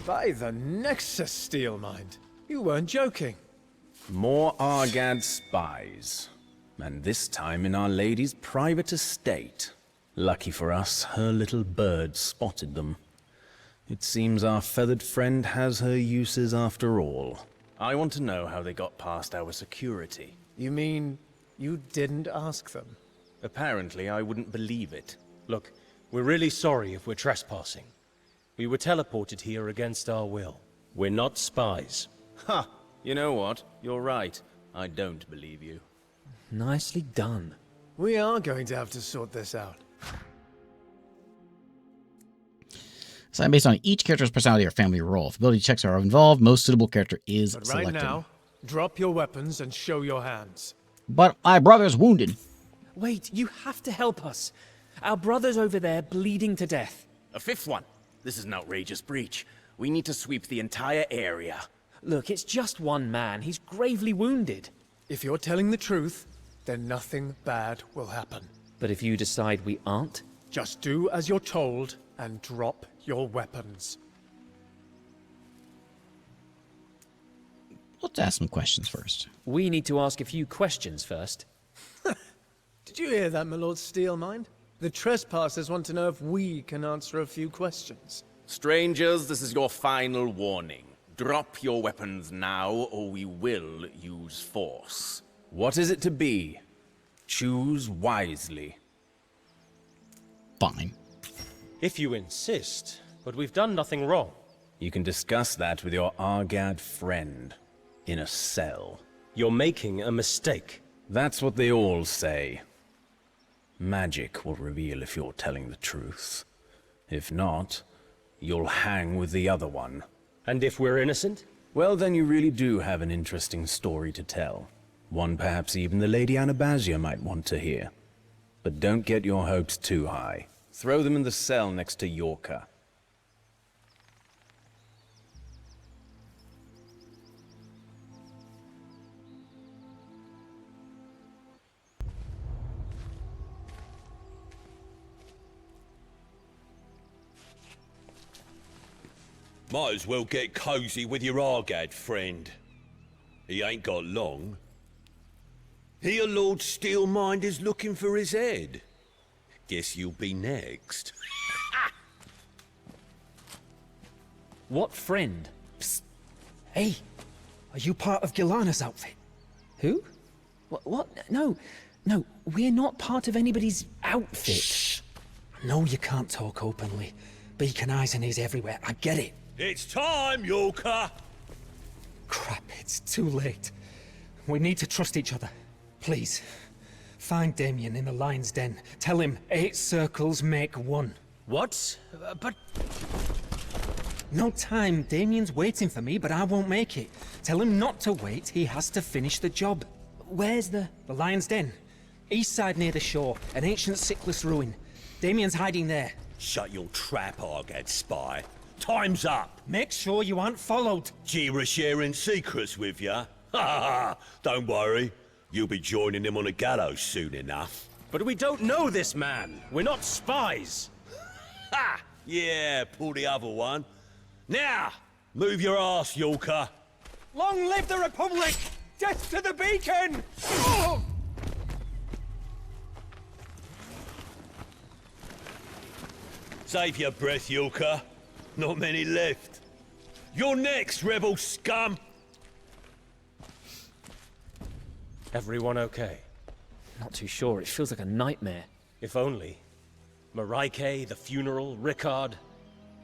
By the Nexus, Steelmind. You weren't joking. More Argad spies. And this time in Our Lady's private estate. Lucky for us, her little bird spotted them. It seems our feathered friend has her uses after all. I want to know how they got past our security. You mean you didn't ask them? Apparently, I wouldn't believe it. Look, we're really sorry if we're trespassing. We were teleported here against our will. We're not spies. Ha! You know what? You're right. I don't believe you. Nicely done. We are going to have to sort this out. Assigned based on each character's personality or family role. If ability checks are involved, most suitable character is But selected. right now, drop your weapons and show your hands. But my brother's wounded. Wait, you have to help us. Our brother's over there bleeding to death. A fifth one. This is an outrageous breach. We need to sweep the entire area. Look, it's just one man. He's gravely wounded. If you're telling the truth, then nothing bad will happen. But if you decide we aren't? Just do as you're told and drop your weapons. Let's ask some questions first. We need to ask a few questions first. Did you hear that, my Lord Steelmind? The trespassers want to know if we can answer a few questions. Strangers, this is your final warning. Drop your weapons now, or we will use force. What is it to be? Choose wisely. Fine. If you insist, but we've done nothing wrong. You can discuss that with your Argad friend. In a cell. You're making a mistake. That's what they all say. Magic will reveal if you're telling the truth. If not, you'll hang with the other one. And if we're innocent? Well, then you really do have an interesting story to tell. One perhaps even the Lady Anabazia might want to hear. But don't get your hopes too high. Throw them in the cell next to Yorka. Might as well get cozy with your Argad friend. He ain't got long. Here Lord Steelmind is looking for his head. Guess you'll be next. What friend? Psst. Hey, are you part of Gilana's outfit? Who? What? No, we're not part of anybody's outfit. Shh. I know you can't talk openly. Beacon eyes and ears everywhere, I get it. It's time, Yorka! Crap, it's too late. We need to trust each other. Please, find Damien in the lion's den. Tell him 8 circles make 1. What? But... No time. Damien's waiting for me, but I won't make it. Tell him not to wait. He has to finish the job. Where's the lion's den? East side near the shore. An ancient sickless ruin. Damien's hiding there. Shut your trap, Argad spy. Time's up. Make sure you aren't followed. Jira sharing secrets with ya? Ha ha ha! Don't worry. You'll be joining him on a gallows soon enough. But we don't know this man. We're not spies. Ha! Yeah, pull the other one. Now, move your ass, Yorka. Long live the Republic! Death to the beacon! Save your breath, Yorka. Not many left. You're next, rebel scum! Everyone okay? Not too sure. It feels like a nightmare. If only. Mareike, the funeral, Rickard.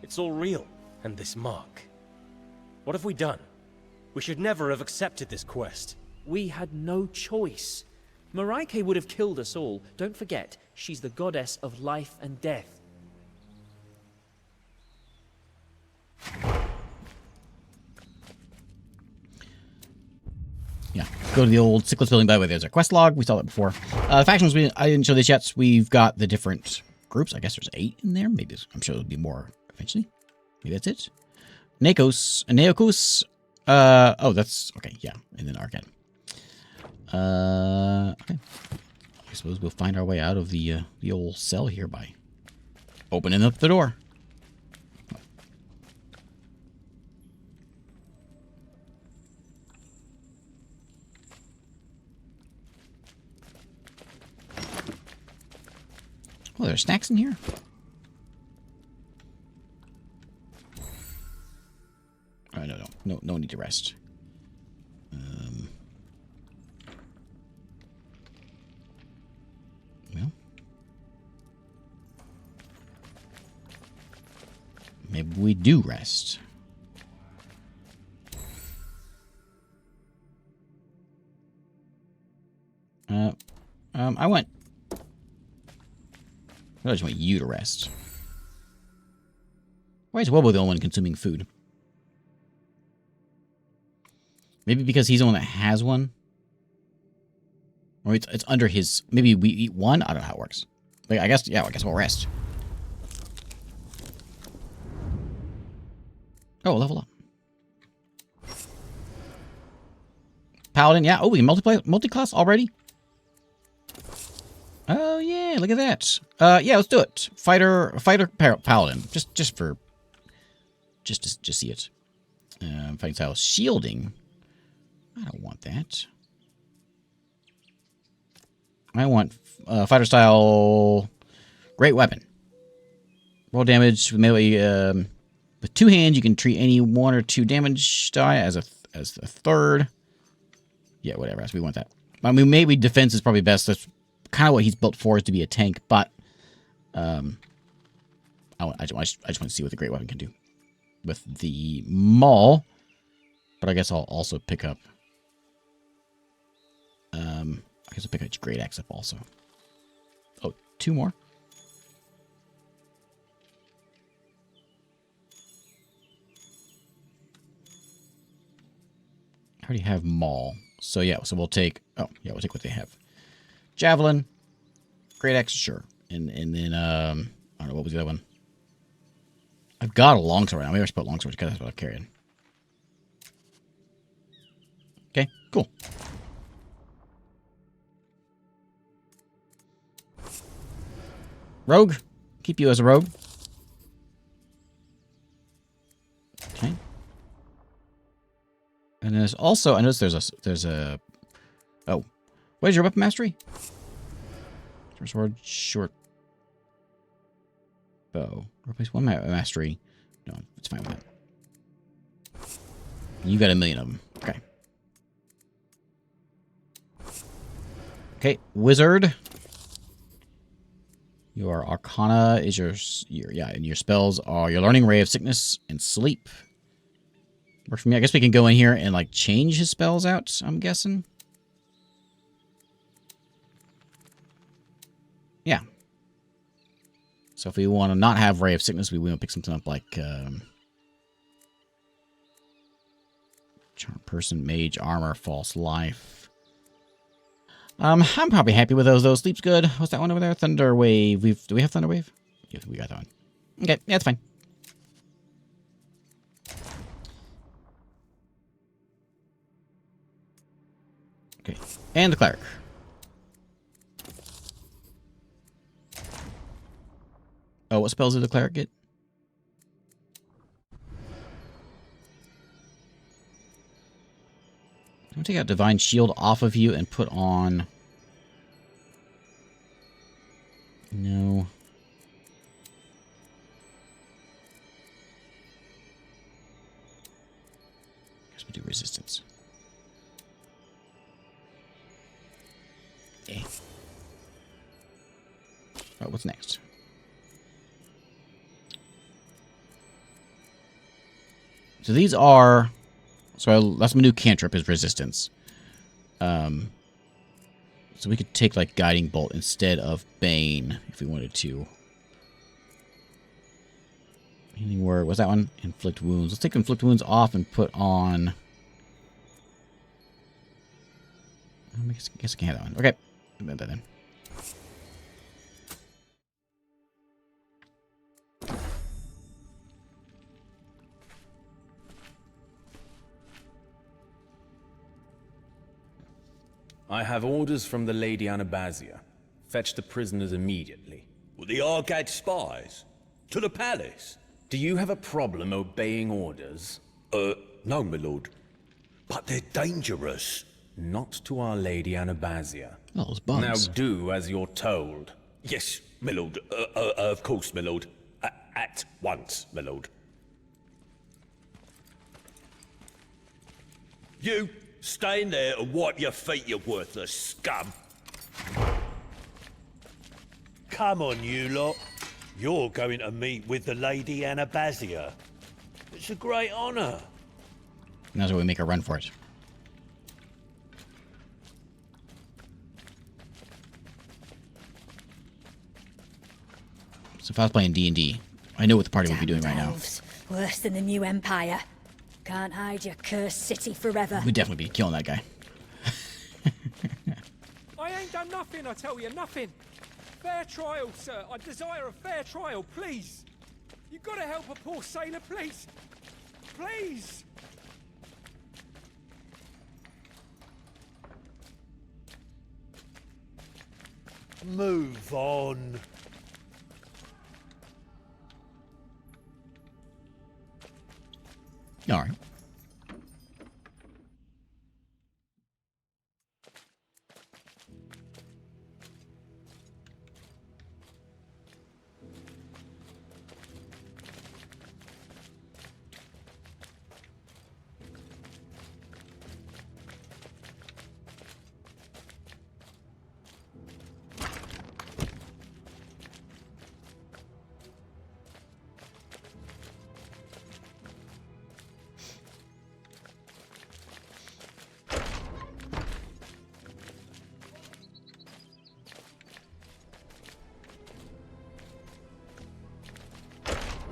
It's all real. And this mark. What have we done? We should never have accepted this quest. We had no choice. Mareike would have killed us all. Don't forget, she's the goddess of life and death. Yeah, go to the old Sickless building. By the way, there's our quest log. We saw that before. Factions, I didn't show this yet. So we've got the different groups. I guess there's 8 in there. Maybe I'm sure there'll be more eventually. Maybe that's it. Neokos. Oh, that's okay. Yeah, and then Argad. Okay. I suppose we'll find our way out of the old cell here by opening up the door. Oh, there's snacks in here? Oh, no need to rest. Well. Maybe we do rest. I just want you to rest. Why is Wobo the only one consuming food? Maybe because he's the one that has one? Or it's under his... Maybe we eat one? I don't know how it works. But I guess, yeah, I guess we'll rest. Oh, level up. Paladin, yeah. Oh, we can multi-class already? Oh, yeah, look at that. Yeah, let's do it. Fighter Paladin. Just to see it. Fighting style. Shielding. I don't want that. I want fighter style great weapon. Roll damage with melee. With two hands, you can treat any 1 or 2 damage die as a third. Yeah, whatever. We want that. I mean, maybe defense is probably best. That's kind of what he's built for, is to be a tank. But I just want to see what the great weapon can do with the maul. But I guess I'll also pick up. I guess I'll pick a great axe up also. Oh, 2 more. I already have maul. So yeah, so we'll take... Oh, yeah, we'll take what they have. Javelin. Great axe, sure. And then, I don't know, what was the other one? I've got a longsword right now. Maybe I should put longsword because that's what I've carried. Okay, cool. Rogue. Keep you as a rogue. Okay. And there's also, I noticed there's a, oh, what is your weapon mastery? Short sword, short bow. Replace 1 mastery. No, it's fine with that. You got 1,000,000 of them. Okay. Okay, wizard. Your arcana is and your spells are your learning, ray of sickness, and sleep. Works for me. I guess we can go in here and like change his spells out, I'm guessing. Yeah. So if we want to not have ray of sickness, we want to pick something up like charm person, mage, armor, false life. I'm probably happy with those. Sleep's good. What's that one over there? Thunder Wave. Do we have Thunder Wave? Yeah, we got that one. Okay, yeah, that's fine. Okay, and the cleric. Oh, what spells did the cleric get? I'm gonna take out Divine Shield off of you and put on... No. Guess we'll do resistance. Okay. Alright, what's next? So these are... So that's my new cantrip, is resistance. So we could take like Guiding Bolt instead of Bane if we wanted to. Healing Word, what's that one? Inflict Wounds. Let's take Inflict Wounds off and put on... I guess I can have that one. Okay, I'll that then. I have orders from the Lady Anabazia. Fetch the prisoners immediately. Well, the Argad spies? To the palace? Do you have a problem obeying orders? No, my lord. But they're dangerous. Not to our Lady Anabazia. Oh, those bugs. Now do as you're told. Yes, my lord. Of course, my lord. At once, my lord. You, stay in there and wipe your feet, you worthless scum. Come on, you lot. You're going to meet with the Lady Anabazia. It's a great honor. And that's why we make a run for it. So if I was playing D&D, I know what the party would be doing right now. Elves, worse than the new empire. Can't hide your cursed city forever. We'd definitely be killing that guy. I ain't done nothing, I tell you, nothing. Fair trial, sir. I desire a fair trial, please. You gotta help a poor sailor, please. Please! Move on. All right.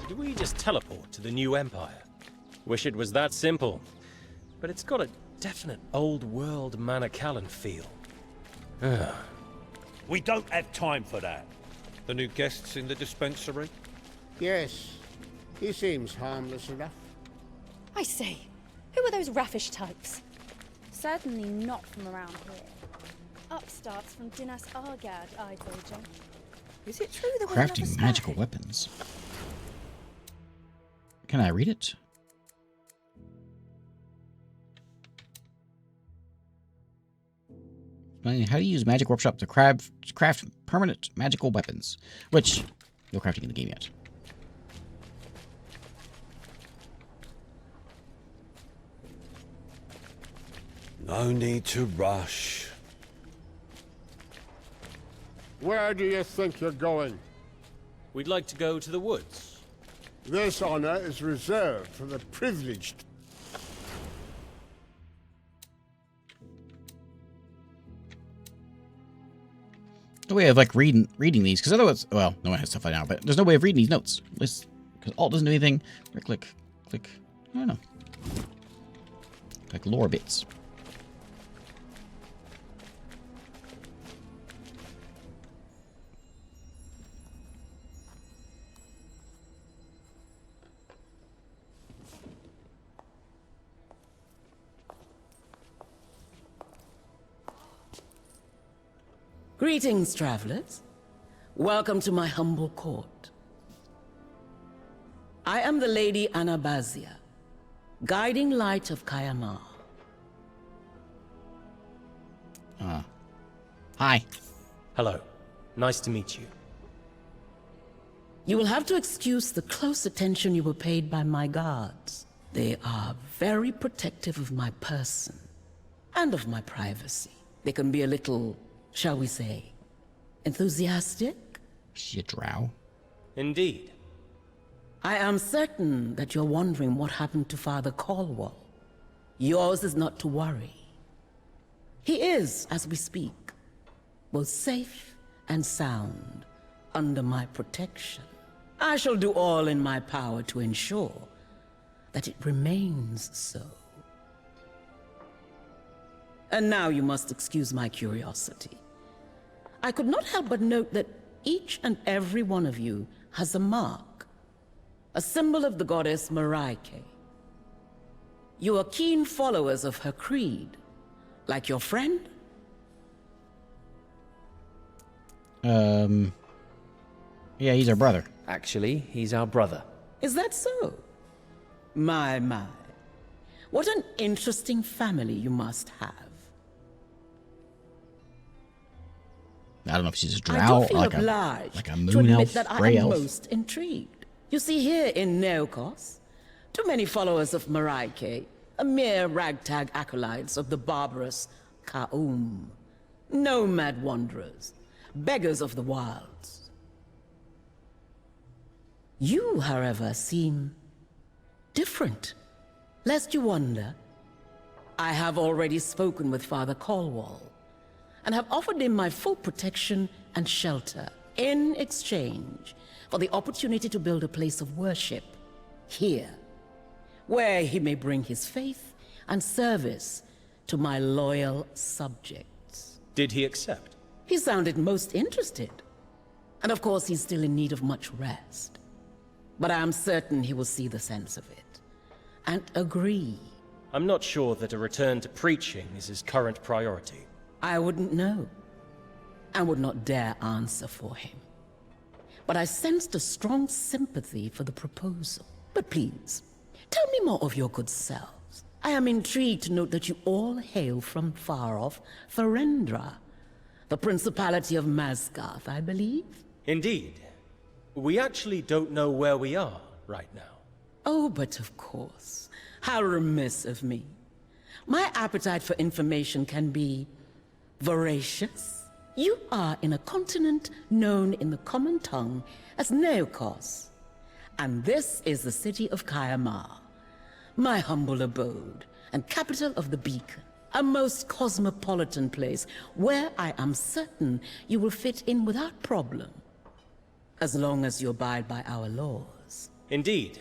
Do we just teleport to the new empire? Wish it was that simple. But it's got a definite old world Mana-infused feel. We don't have time for that. The new guests in the dispensary? Yes. He seems harmless enough. I say, who are those raffish types? Certainly not from around here. Upstarts from Dinas Argad, I'd wager. Is it true that we're Crafting magical weapons. Can I read it? How to use Magic Workshop to craft permanent magical weapons, which no crafting in the game yet. No need to rush. Where do you think you're going? We'd like to go to the woods. This honor is reserved for the privileged. No way of like reading these, because otherwise, well, no one has stuff right now, but there's no way of reading these notes. Because Alt doesn't do anything. Or click. I don't know. Like lore bits. Greetings, travelers. Welcome to my humble court. I am the Lady Anabazia, guiding light of Kayamar. Hi. Hello. Nice to meet you. You will have to excuse the close attention you were paid by my guards. They are very protective of my person and of my privacy. They can be a little, shall we say, enthusiastic? She a drow? Indeed. I am certain that you're wondering what happened to Father Caldwell. Yours is not to worry. He is, as we speak, both safe and sound under my protection. I shall do all in my power to ensure that it remains so. And now you must excuse my curiosity. I could not help but note that each and every one of you has a mark, a symbol of the goddess Mariake. You are keen followers of her creed, like your friend? Yeah, he's our brother. Actually, he's our brother. Is that so? My. What an interesting family you must have. I don't know if she's a I drow do or feel like obliged a to moon admit elf, that I gray am elf. most intrigued. You see, here in Neokos, too many followers of Maraike, a mere ragtag acolytes of the barbarous Ka'um, nomad wanderers, beggars of the wilds. You, however, seem different. Lest you wonder, I have already spoken with Father Caldwell and have offered him my full protection and shelter in exchange for the opportunity to build a place of worship here, where he may bring his faith and service to my loyal subjects. Did he accept? He sounded most interested. And of course, he's still in need of much rest. But I am certain he will see the sense of it and agree. I'm not sure that a return to preaching is his current priority. I wouldn't know, and would not dare answer for him. But I sensed a strong sympathy for the proposal. But please, tell me more of your good selves. I am intrigued to note that you all hail from far-off Ferendra, the Principality of Masgarth, I believe? Indeed. We actually don't know where we are right now. Oh, but of course. How remiss of me. My appetite for information can be voracious. You are in a continent known in the common tongue as Neokos. And this is the city of Kayamar, my humble abode and capital of the Beacon. A most cosmopolitan place where I am certain you will fit in without problem, as long as you abide by our laws. Indeed.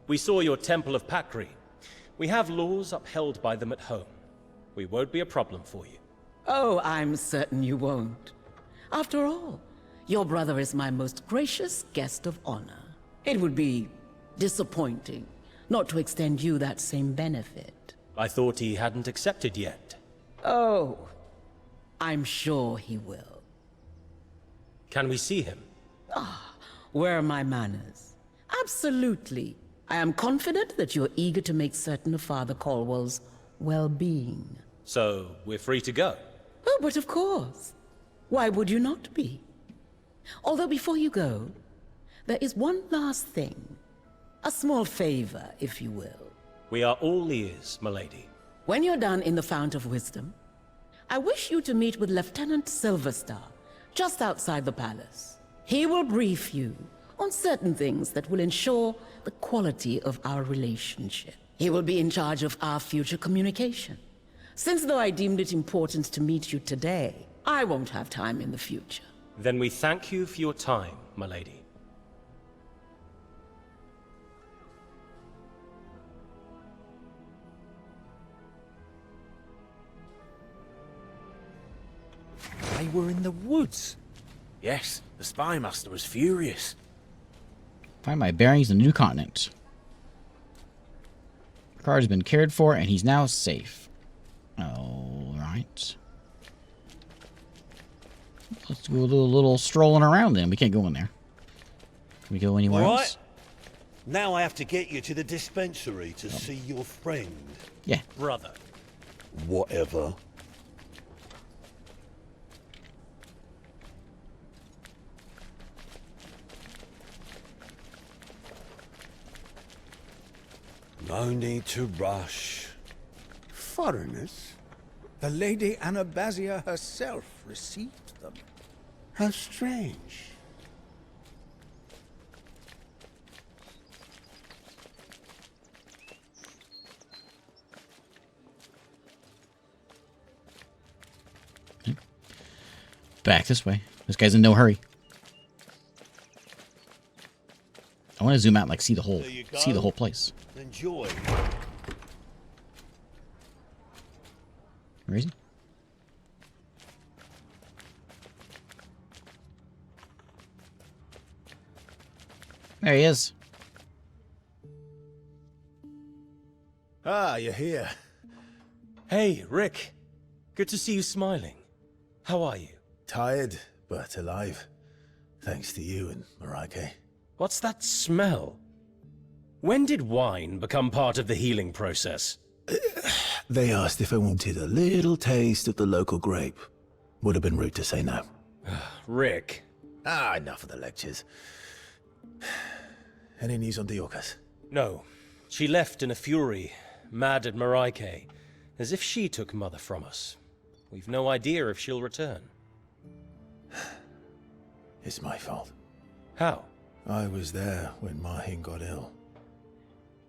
We saw your Temple of Pakri. We have laws upheld by them at home. We won't be a problem for you. Oh, I'm certain you won't. After all, your brother is my most gracious guest of honor. It would be disappointing not to extend you that same benefit. I thought he hadn't accepted yet. Oh, I'm sure he will. Can we see him? Ah, where are my manners? Absolutely. I am confident that you're eager to make certain of Father Caldwell's well-being. So, we're free to go? Oh, but of course. Why would you not be? Although before you go, there is one last thing. A small favor, if you will. We are all ears, milady. When you're done in the Fount of Wisdom, I wish you to meet with Lieutenant Silverstar, just outside the palace. He will brief you on certain things that will ensure the quality of our relationship. He will be in charge of our future communication. Since though I deemed it important to meet you today, I won't have time in the future. Then we thank you for your time, milady. They were in the woods. Yes, the spy master was furious. Find my bearings in the new continent. Ricard has been cared for, and he's now safe. Alright. Let's go do a little strolling around then. We can't go in there. Can we go anywhere All right. else? Now I have to get you to the dispensary to see your friend. Yeah. Brother. Whatever. No need to rush. Foreigners? The Lady Anabazia herself received them. How strange. Back this way. This guy's in no hurry. I want to zoom out and like see the whole place. Enjoy. Where is he? There he is. Ah, you're here. Hey, Rick. Good to see you smiling. How are you? Tired, but alive. Thanks to you and Maraike. What's that smell? When did wine become part of the healing process? They asked if I wanted a little taste of the local grape. Would have been rude to say no. Rick. Enough of the lectures. Any news on Neokos? No. She left in a fury, mad at Marieke, as if she took Mother from us. We've no idea if she'll return. It's my fault. How? I was there when Mahin got ill.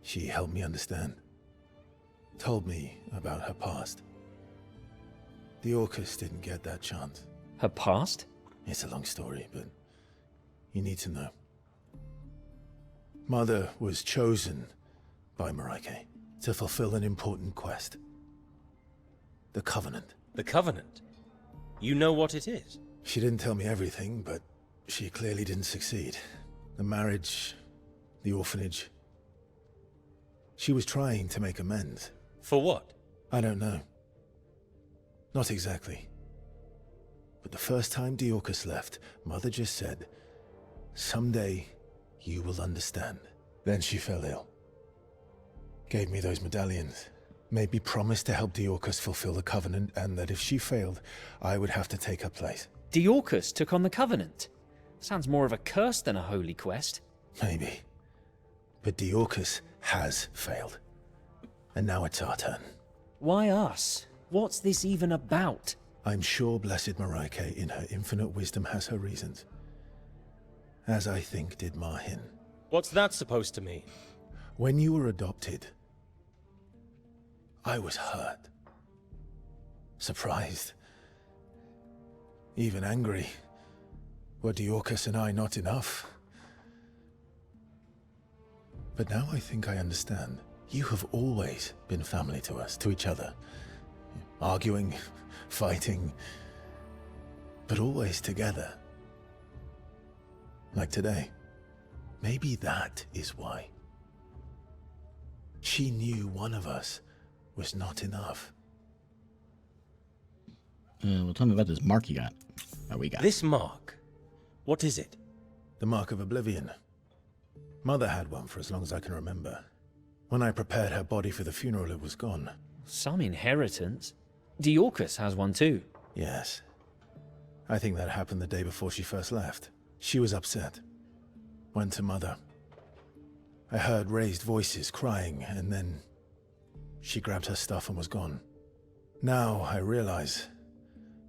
She helped me understand. Told me about her past. Neokos didn't get that chance. Her past? It's a long story, but you need to know. Mother was chosen by Marieke to fulfill an important quest. The Covenant. The Covenant? You know what it is? She didn't tell me everything, but she clearly didn't succeed. The marriage, the orphanage. She was trying to make amends. For what? I don't know. Not exactly. But the first time Neokos left, Mother just said, "Someday you will understand." Then she fell ill. Gave me those medallions. Made me promise to help Neokos fulfill the Covenant, and that if she failed, I would have to take her place. Neokos took on the Covenant? Sounds more of a curse than a holy quest. Maybe. But Neokos has failed. And now it's our turn. Why us? What's this even about? I'm sure Blessed Marieke, in her infinite wisdom, has her reasons. As I think did Mahin. What's that supposed to mean? When you were adopted, I was hurt. Surprised. Even angry. Were Neokos and I not enough? But now I think I understand. You have always been family to us, to each other. Arguing, fighting, but always together. Like today. Maybe that is why. She knew one of us was not enough. Well, tell me about this mark you got. That we got. This mark? What is it? The Mark of Oblivion. Mother had one for as long as I can remember. When I prepared her body for the funeral, it was gone. Some inheritance. Neokos has one too. Yes. I think that happened the day before she first left. She was upset. Went to Mother. I heard raised voices crying, and then she grabbed her stuff and was gone. Now I realize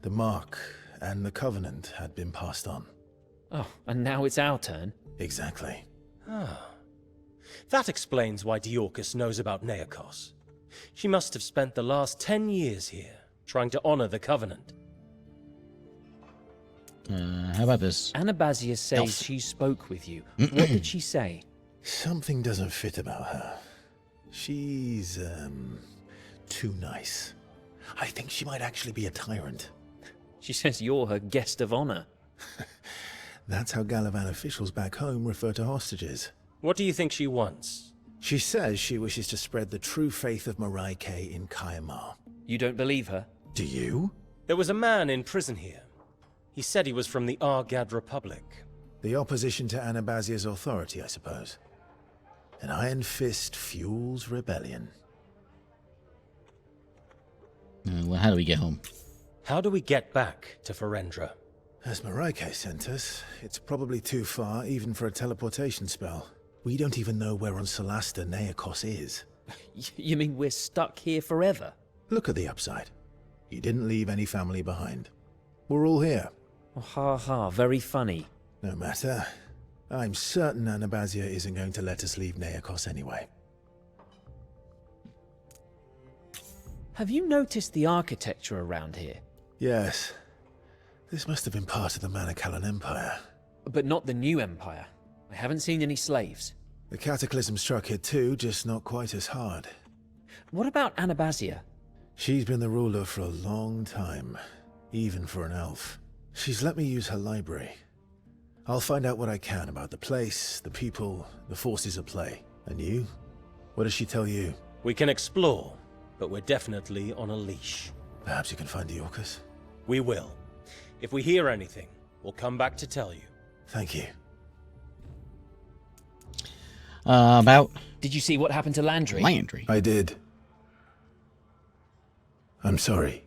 the Mark and the Covenant had been passed on. Oh, and now it's our turn? Exactly. Ah. That explains why Neokos knows about Neokos. She must have spent the last 10 years here, trying to honor the Covenant. How about this? Anabazia says she spoke with you. What did she say? Something doesn't fit about her. She's, too nice. I think she might actually be a tyrant. She says you're her guest of honor. That's how Galavan officials back home refer to hostages. What do you think she wants? She says she wishes to spread the true faith of Marieke in Kayamar. You don't believe her? Do you? There was a man in prison here. He said he was from the Argad Republic. The opposition to Anabazia's authority, I suppose. An iron fist fuels rebellion. Well, how do we get home? How do we get back to Ferendra? As Marieke sent us, it's probably too far even for a teleportation spell. We don't even know where on Solasta Neokos is. You mean we're stuck here forever? Look at the upside. You didn't leave any family behind. We're all here. Oh, ha ha, very funny. No matter. I'm certain Anabazia isn't going to let us leave Neokos anyway. Have you noticed the architecture around here? Yes. This must have been part of the Manakalan Empire. But not the new empire. I haven't seen any slaves. The cataclysm struck here too, just not quite as hard. What about Anabazia? She's been the ruler for a long time, even for an elf. She's let me use her library. I'll find out what I can about the place, the people, the forces at play. And you? What does she tell you? We can explore, but we're definitely on a leash. Perhaps you can find Neokos? We will. If we hear anything, we'll come back to tell you. Thank you. About... Did you see what happened to Landry? Landry? I did. I'm sorry.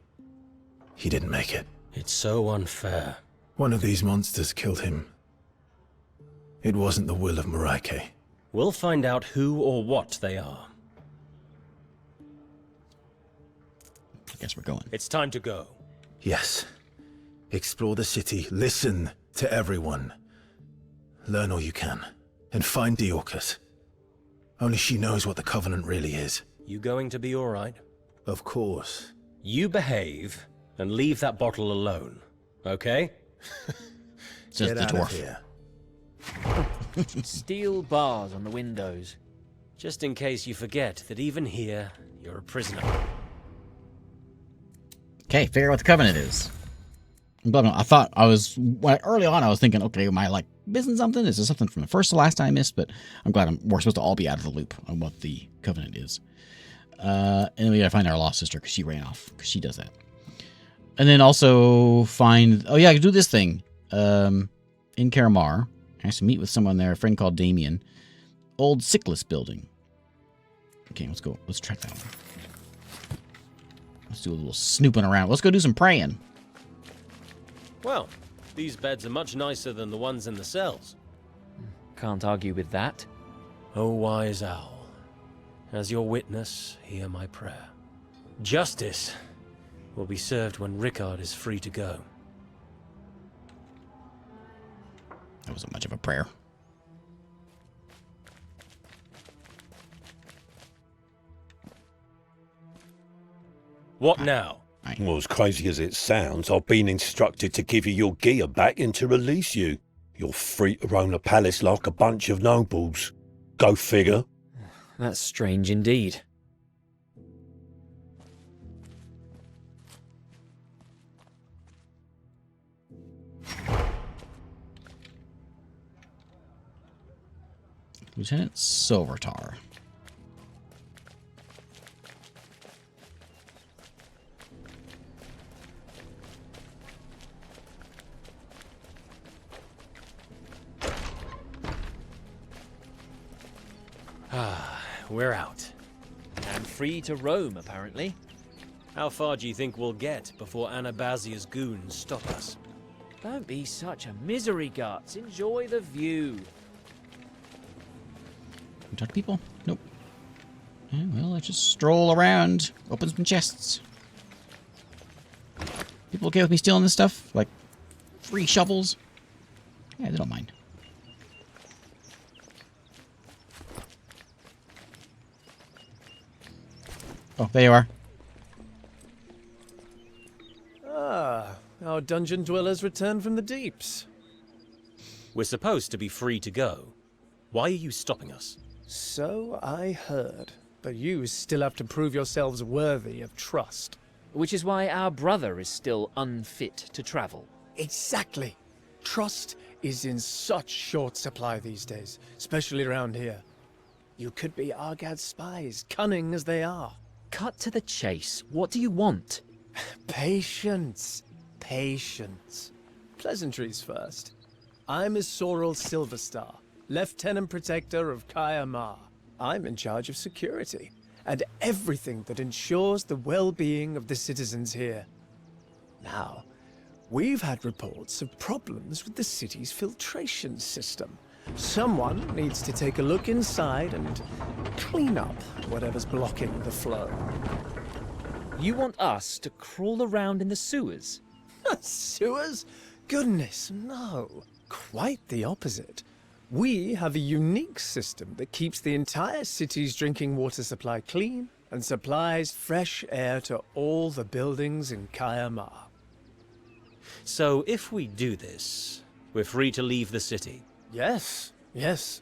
He didn't make it. It's so unfair. One of these monsters killed him. It wasn't the will of Mareike. We'll find out who or what they are. I guess we're going. It's time to go. Yes. Explore the city, listen to everyone. Learn all you can, and find Neokos. Only she knows what the Covenant really is. You going to be alright? Of course. You behave, and leave that bottle alone, okay? Says the dwarf. Here. Steel bars on the windows. Just in case you forget that even here, you're a prisoner. Okay, figure out what the Covenant is. But I thought I was, early on I was thinking, okay, am I like missing something? Is there something from the first to last time I missed? But I'm glad we're supposed to all be out of the loop on what the Covenant is. And then we gotta find our lost sister because she ran off, because she does that. And then also find, oh yeah, I can do this thing. In Karamar, I have to meet with someone there, a friend called Damien. Old Sickless building. Okay, let's go. Let's track that one. Let's do a little snooping around. Let's go do some praying. Well, these beds are much nicer than the ones in the cells. Can't argue with that. O wise owl, as your witness, hear my prayer. Justice will be served when Rickard is free to go. That wasn't much of a prayer. What now? Well, as crazy as it sounds, I've been instructed to give you your gear back and to release you. You're free to roam the palace like a bunch of nobles. Go figure. That's strange indeed. Lieutenant Silvertar. We're out. And free to roam, apparently. How far do you think we'll get before Anabazia's goons stop us? Don't be such a misery, Guts. Enjoy the view. Can we talk to people? Nope. Yeah, well, let's just stroll around, open some chests. People okay with me stealing this stuff? Like, free shovels? Yeah, they don't mind. Oh, there you are. Ah, our dungeon dwellers return from the deeps. We're supposed to be free to go. Why are you stopping us? So I heard, but you still have to prove yourselves worthy of trust. Which is why our brother is still unfit to travel. Exactly. Trust is in such short supply these days, especially around here. You could be Argad's spies, cunning as they are. Cut to the chase. What do you want? Patience. Patience. Pleasantries first. I'm Isorel Silverstar, Lieutenant Protector of Kaya-Ma. I'm in charge of security, and everything that ensures the well-being of the citizens here. Now, we've had reports of problems with the city's filtration system. Someone needs to take a look inside and clean up whatever's blocking the flow. You want us to crawl around in the sewers? Sewers? Goodness, no. Quite the opposite. We have a unique system that keeps the entire city's drinking water supply clean and supplies fresh air to all the buildings in Kaya-Ma. So if we do this, we're free to leave the city? Yes, yes.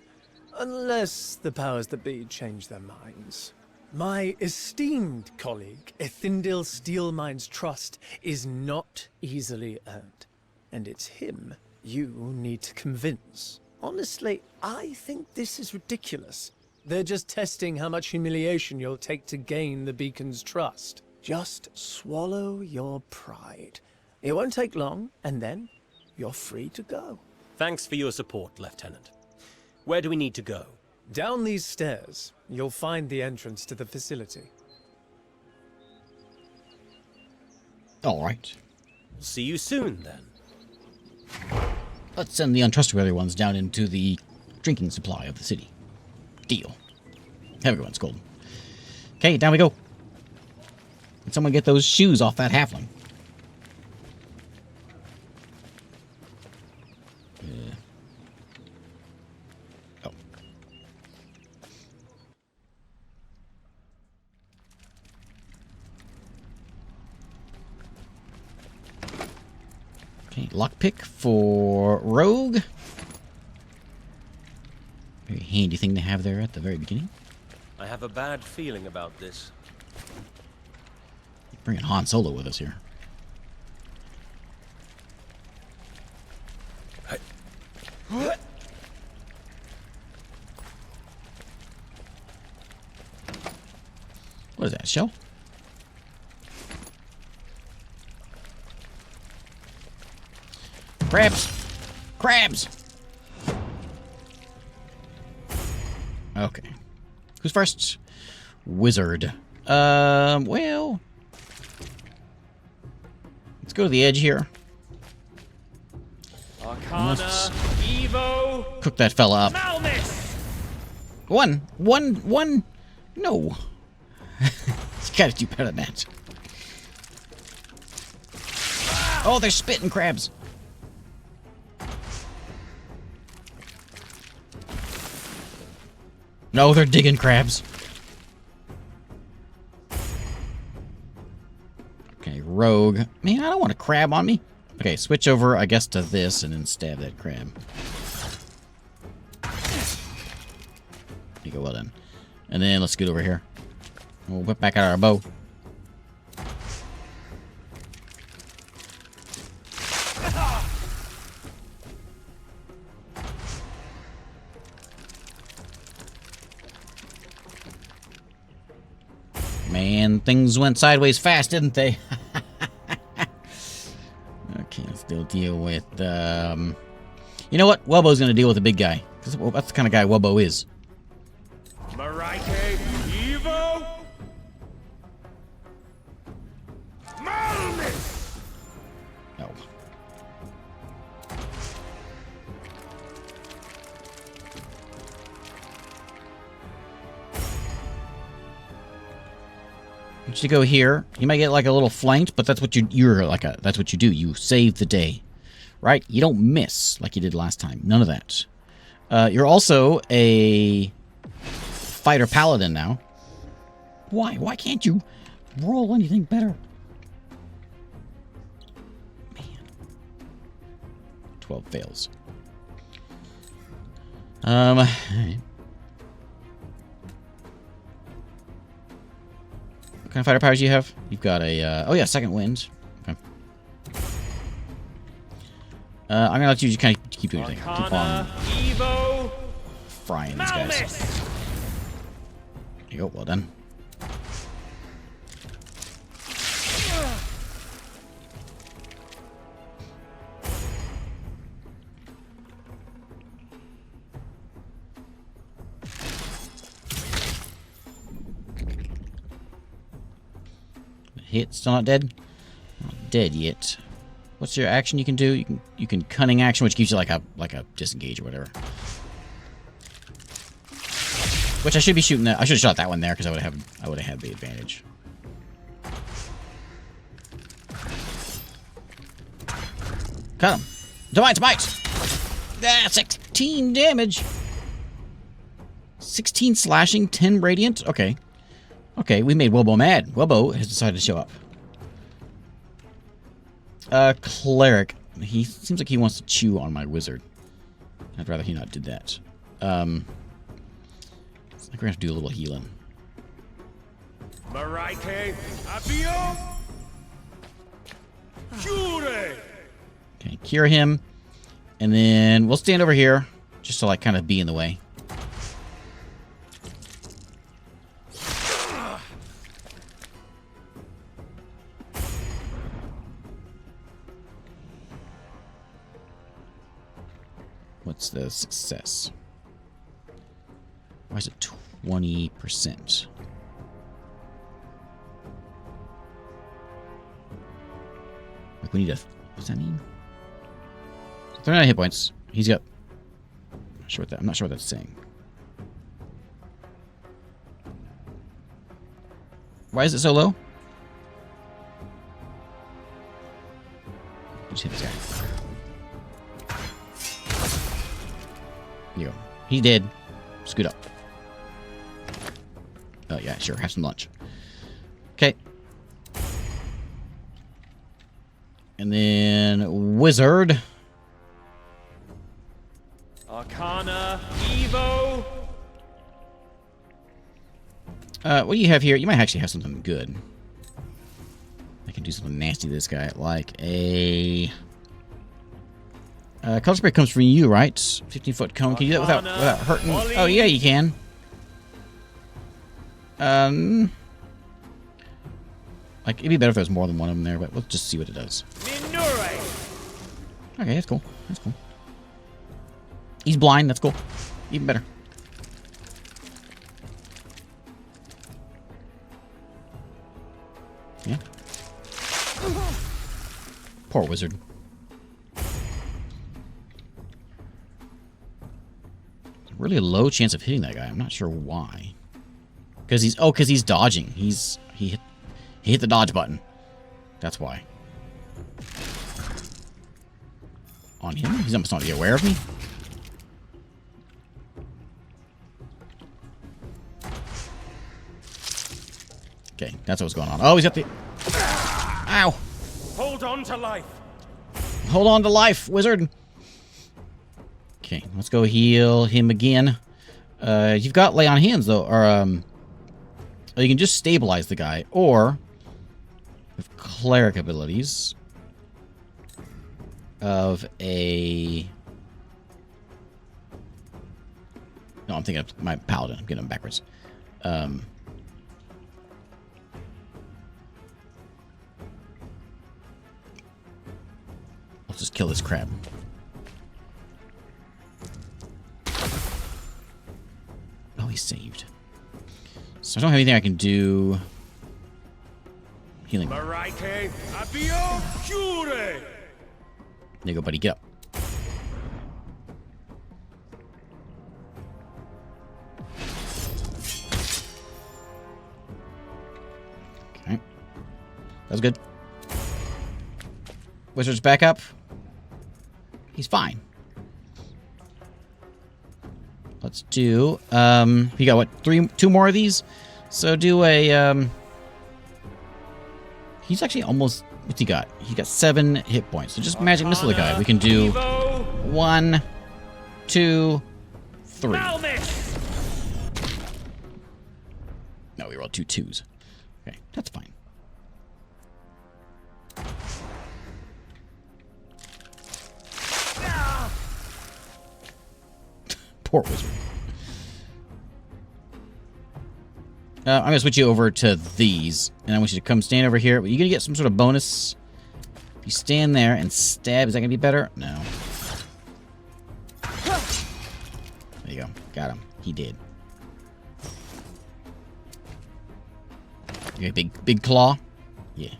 Unless the powers that be change their minds. My esteemed colleague, Ethindil Steelmine's trust is not easily earned. And it's him you need to convince. Honestly, I think this is ridiculous. They're just testing how much humiliation you'll take to gain the Beacon's trust. Just swallow your pride. It won't take long, and then you're free to go. Thanks for your support, Lieutenant. Where do we need to go? Down these stairs, you'll find the entrance to the facility. All right. See you soon, then. Let's send the untrustworthy ones down into the drinking supply of the city. Deal. Have a good one, Scold. Okay, down we go. Can someone get those shoes off that halfling? Oh. Okay, lockpick for Rogue. Very handy thing to have there at the very beginning. I have a bad feeling about this. Bringing Han Solo with us here. What is that, shell? Crabs! Crabs! Okay. Who's first? Wizard. Well... Let's go to the edge here. Arcana, Evo, cook that fella up. Malmis! One. No. You gotta do better than that. Oh, they're spitting crabs. No, they're digging crabs. Okay, Rogue. Man, I don't want a crab on me. Okay, switch over, I guess, to this and then stab that crab. There you go, well done. And then let's get over here. We'll whip back out our bow. Man, things went sideways fast, didn't they? Okay, let's deal with, you know what? Wubbo's gonna deal with the big guy. Because that's the kind of guy Wubbo is. Marike, Evo! Malmis! No. You go here. You might get like a little flanked, but that's what that's what you do. You save the day, right? You don't miss like you did last time. None of that. You're also a fighter paladin now. Why? Why can't you roll anything better? Man. 12 fails. All right. What kind of fighter powers do you have? You've got a, oh yeah, second wind. Okay. I'm gonna let you just kind of keep doing your thing. Keep on Evo, frying these guys. There you go, well done. Hit, still not dead? Not dead yet. What's your action you can do? You can cunning action, which gives you like a disengage or whatever. Which I should be shooting that. I should have shot that one there because I would have had the advantage. Cut him. Smite! Ah, 16 damage. 16 slashing, 10 radiant. Okay. Okay, we made Wubbo mad. Wubbo has decided to show up. Cleric. He seems like he wants to chew on my wizard. I'd rather he not did that. I think we're gonna have to do a little healing. Marike, Abio! Cure! Okay, cure him. And then we'll stand over here just to like kind of be in the way. What's the success? Why is it 20%? Like we need a... What does that mean? 39 hit points. He's got. I'm not sure what that's saying. Why is it so low? Just hit this guy. There you go. He's dead. Scoot up. Oh yeah, sure. Have some lunch. Okay. And then wizard. Arcana, Evo. What do you have here? You might actually have something good. I can do something nasty to this guy, like a color spray comes from you, right? 15-foot cone. Can you do that without hurting? Oh yeah, you can. Like it'd be better if there was more than one of them there, but let's just see what it does. Okay, that's cool. That's cool. He's blind. That's cool. Even better. Yeah. Poor wizard. Really a low chance of hitting that guy. I'm not sure why. Because he's dodging. He hit the dodge button. That's why. On him? He's almost not aware of me. Okay, that's what's going on. Oh, he's got the... Ow! Hold on to life. Hold on to life, wizard. Okay, let's go heal him again. You've got lay on hands though, or you can just stabilize the guy, or with cleric abilities of a. No, I'm thinking of my paladin. I'm getting them backwards. Let's just kill this crab. Oh, he's saved. So I don't have anything I can do. Healing. There you go, buddy. Get up. Okay. That was good. Wizard's back up. He's fine. Let's do, you got what, two more of these? So do a, he's actually almost, what's he got? He got 7 hit points. So just magic missile the guy. We can do 1, 2, 3. No, we rolled 2 2s. Okay, that's fine. Poor wizard. I'm going to switch you over to these. And I want you to come stand over here. Are you going to get some sort of bonus? If you stand there and stab, is that going to be better? No. There you go. Got him. He did. You got a big claw? Yeah.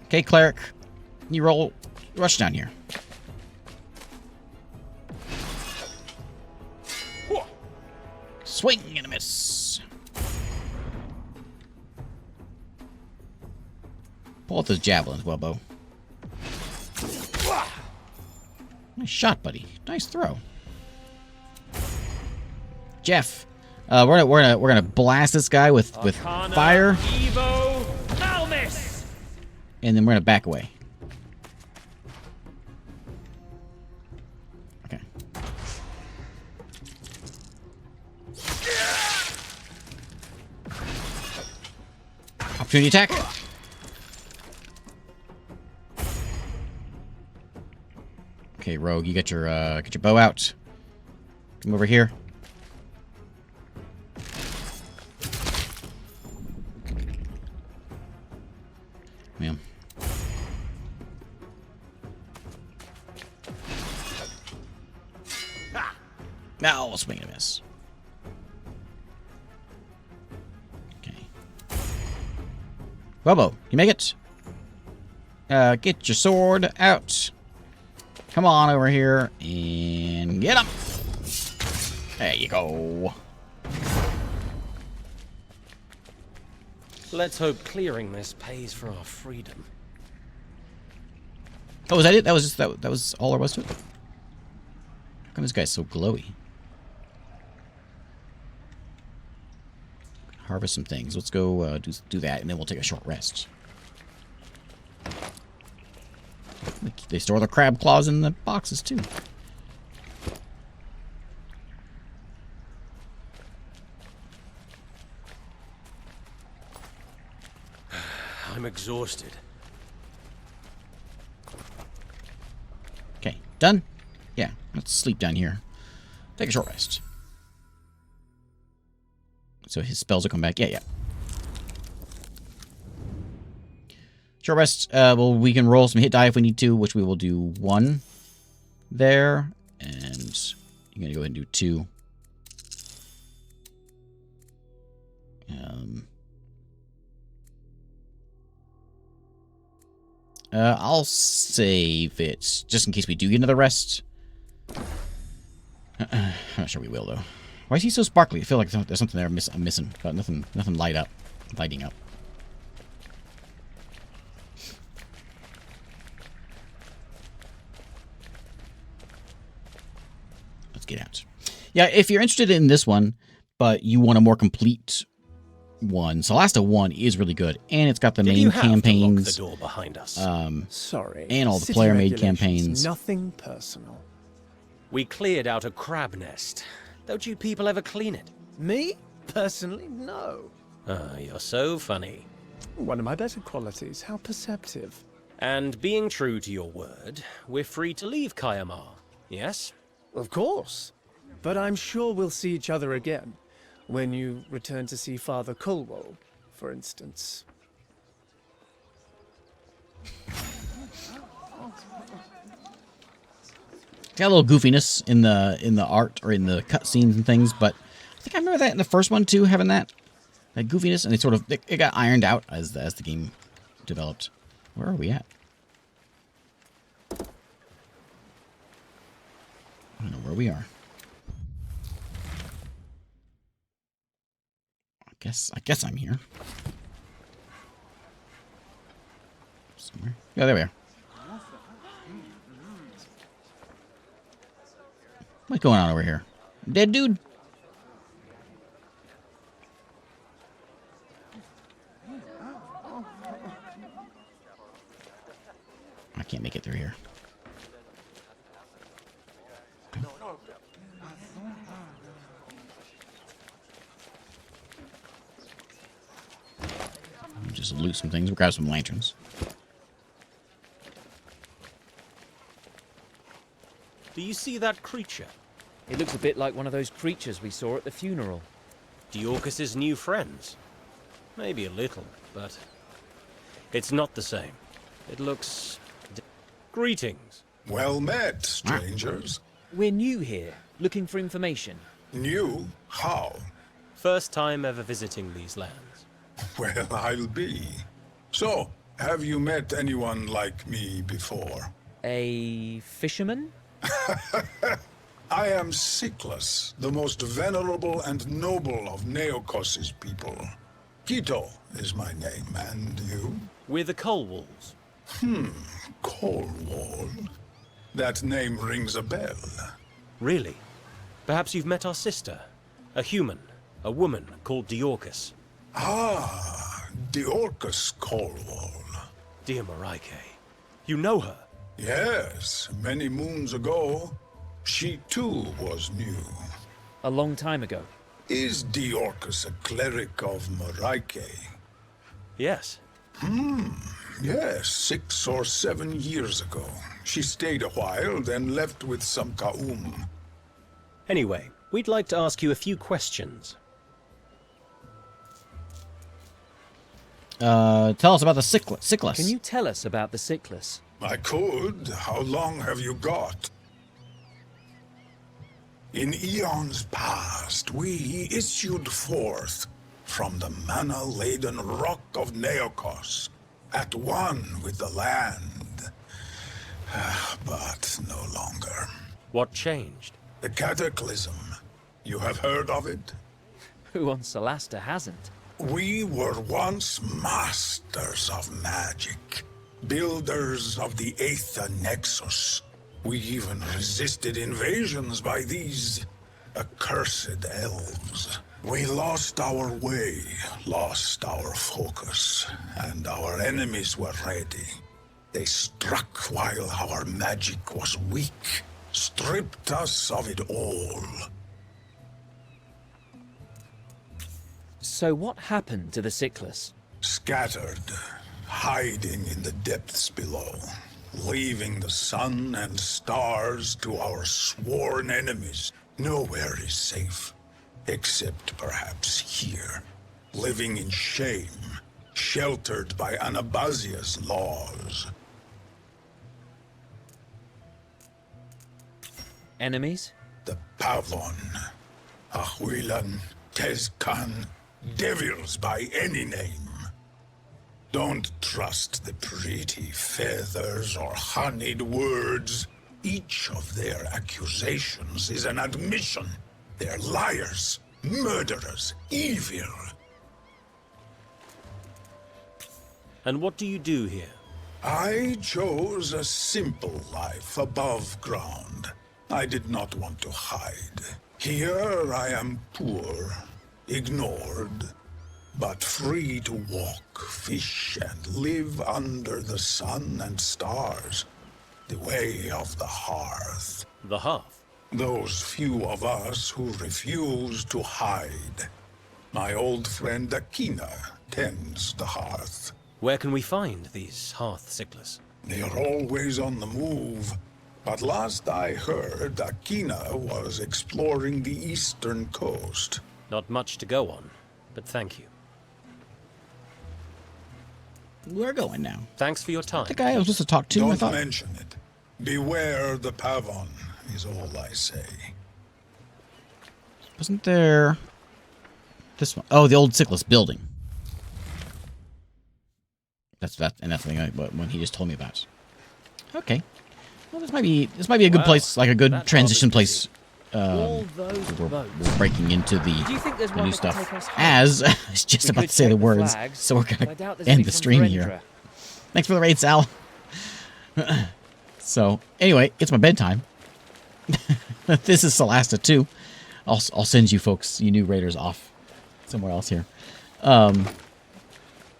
Okay, cleric. You roll rush down here. Swing and a miss. Pull out those javelins, Webbo. Nice shot, buddy. Nice throw. Jeff, we're gonna blast this guy with fire, Evo, Malmis. And then we're gonna back away. Okay. Opportunity attack. Okay, Rogue, you get your bow out. Come over here. Ma'am. Now I'll swing and a miss. Okay. Bobo, you make it? Get your sword out. Come on over here and get him. There you go. Let's hope clearing this pays for our freedom. Oh, was that it? That was just that was all there was to it? How come this guy's so glowy? Harvest some things. Let's go do that, and then we'll take a short rest. They store the crab claws in the boxes, too. I'm exhausted. Okay, done? Yeah, let's sleep down here. Take a short rest. So his spells will come back. Yeah. Short rest. Well, we can roll some hit die if we need to, which we will do 1 there. And you're going to go ahead and do 2. I'll save it just in case we do get another rest. I'm not sure we will, though. Why is he so sparkly? I feel like there's something there I'm missing. But nothing lighting up. Let's get out. Yeah, if you're interested in this one, but you want a more complete one, Solasta 1 is really good, and it's got the main campaigns. The door behind us. Sorry. And all the City player-made regulations, campaigns. Nothing personal. We cleared out a crab nest. Don't you people ever clean it? Me? Personally, no. You're so funny. One of my better qualities. How perceptive. And being true to your word, we're free to leave Kayamar, yes? Of course. But I'm sure we'll see each other again. When you return to see Father Colwell, for instance. Got a little goofiness in the art or in the cutscenes and things, but I think I remember that in the first one too, having that goofiness, and it got ironed out as the game developed. Where are we at? I don't know where we are. I guess I'm here. Somewhere. Yeah, there we are. What's going on over here? Dead dude? I can't make it through here. Just loot some things. We'll grab some lanterns. Do you see that creature? It looks a bit like one of those creatures we saw at the funeral. Deorcus' new friends? Maybe a little, but it's not the same. It looks... Greetings. Well met, strangers. We're new here, looking for information. New? How? First time ever visiting these lands. Well, I'll be. So, have you met anyone like me before? A fisherman? I am Siklus, the most venerable and noble of Neokos' people. Quito is my name, and you? We're the Colwalls. Colwall. That name rings a bell. Really? Perhaps you've met our sister. A human. A woman called Deorcus. Ah, Deorcus Colwall. Dear Moraike, you know her? Yes, many moons ago. She too was new. A long time ago. Is Deorcus a cleric of Moraike? Yes. Yes, 6 or 7 years ago. She stayed a while, then left with some Ka'um. Anyway, we'd like to ask you a few questions. Tell us about the Siklus. Can you tell us about the Siklus? I could. How long have you got? In eons past, we issued forth from the mana-laden rock of Neokos. at one with the land. But no longer. What changed? The Cataclysm. You have heard of it? Who on Solasta hasn't? We were once masters of magic, builders of the Aether Nexus. We even resisted invasions by these accursed elves. We lost our way, lost our focus, and our enemies were ready. They struck while our magic was weak, stripped us of it all. So what happened to the Sickless? Scattered, hiding in the depths below, leaving the sun and stars to our sworn enemies. Nowhere is safe, except perhaps here, living in shame, sheltered by Anabazia's laws. Enemies? The Pavon, Ahuilan, Tezcan, devils by any name. Don't trust the pretty feathers or honeyed words. Each of their accusations is an admission. They're liars, murderers, evil. And what do you do here? I chose a simple life above ground. I did not want to hide. Here I am poor, ignored, but free to walk, fish, and live under the sun and stars. The way of the hearth. The hearth? Those few of us who refuse to hide. My old friend Akina tends the hearth. Where can we find these hearth Sickless? They are always on the move. But last I heard, Akina was exploring the eastern coast. Not much to go on, but thank you. We're going now. Thanks for your time. The guy I was supposed to talk to, I Don't thought. mention it. Beware the Pavon, is all I say. Wasn't there... This one? Oh, the old Sickless building. That's the thing when he just told me about. Okay. Well, this might be a good place, like a good transition place. We're breaking into the new stuff. As I was just about to say the words, so we're gonna end the stream here. Thanks for the raid, Sal. So anyway, it's my bedtime. This is Solasta 2. I'll send you folks, you new raiders, off somewhere else here.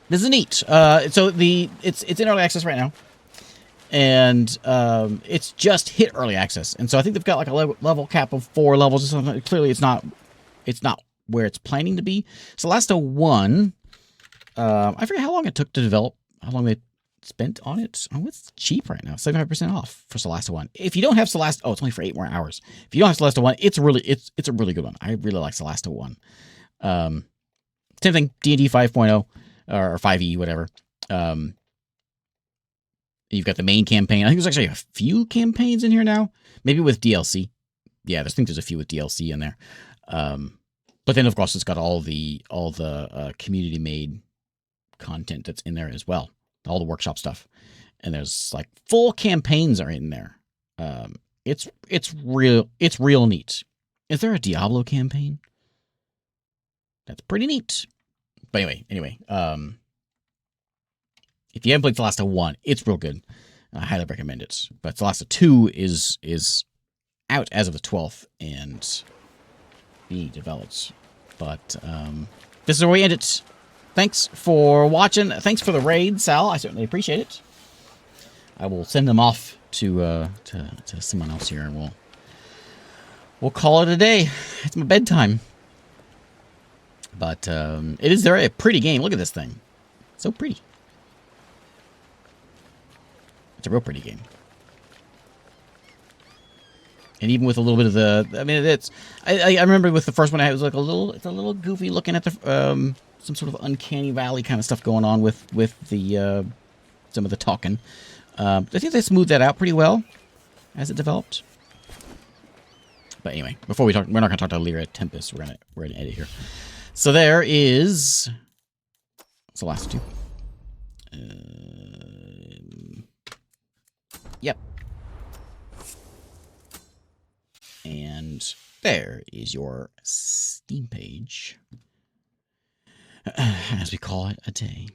This is neat. So it's in early access right now. And it's just hit early access, and so I think they've got like a level cap of 4 levels or something. Clearly, it's not where it's planning to be. Solasta 1, I forget how long it took to develop, how long they spent on it. Oh, it's cheap right now, 75% off for Solasta 1. If you don't have Solasta, oh, it's only for 8 more hours. If you don't have Solasta 1, it's a really good one. I really like Solasta 1. Same thing, D&D 5.0 or 5e, whatever. You've got the main campaign. I think there's actually a few campaigns in here now. Maybe with DLC. Yeah, I think there's a few with DLC in there. But then, of course, it's got all the community-made content that's in there as well. All the workshop stuff. And there's, like, full campaigns are in there. It's real neat. Is there a Diablo campaign? That's pretty neat. But anyway, if you haven't played Solasta 1, it's real good. I highly recommend it. But Solasta 2 is out as of the 12th and being developed. But this is where we end it. Thanks for watching. Thanks for the raid, Sal. I certainly appreciate it. I will send them off to someone else here, and we'll call it a day. It's my bedtime. But it is a pretty game. Look at this thing. So pretty. It's a real pretty game. And even with a little bit of the, I mean, I remember with the first one, it was like it's a little goofy looking at the, some sort of uncanny valley kind of stuff going on with the, some of the talking. I think they smoothed that out pretty well as it developed. But anyway, before we talk, we're not going to talk to Lyra Tempest. We're gonna edit here. So there is Solasta 2. Yep. And there is your Steam page. As we call it, a day.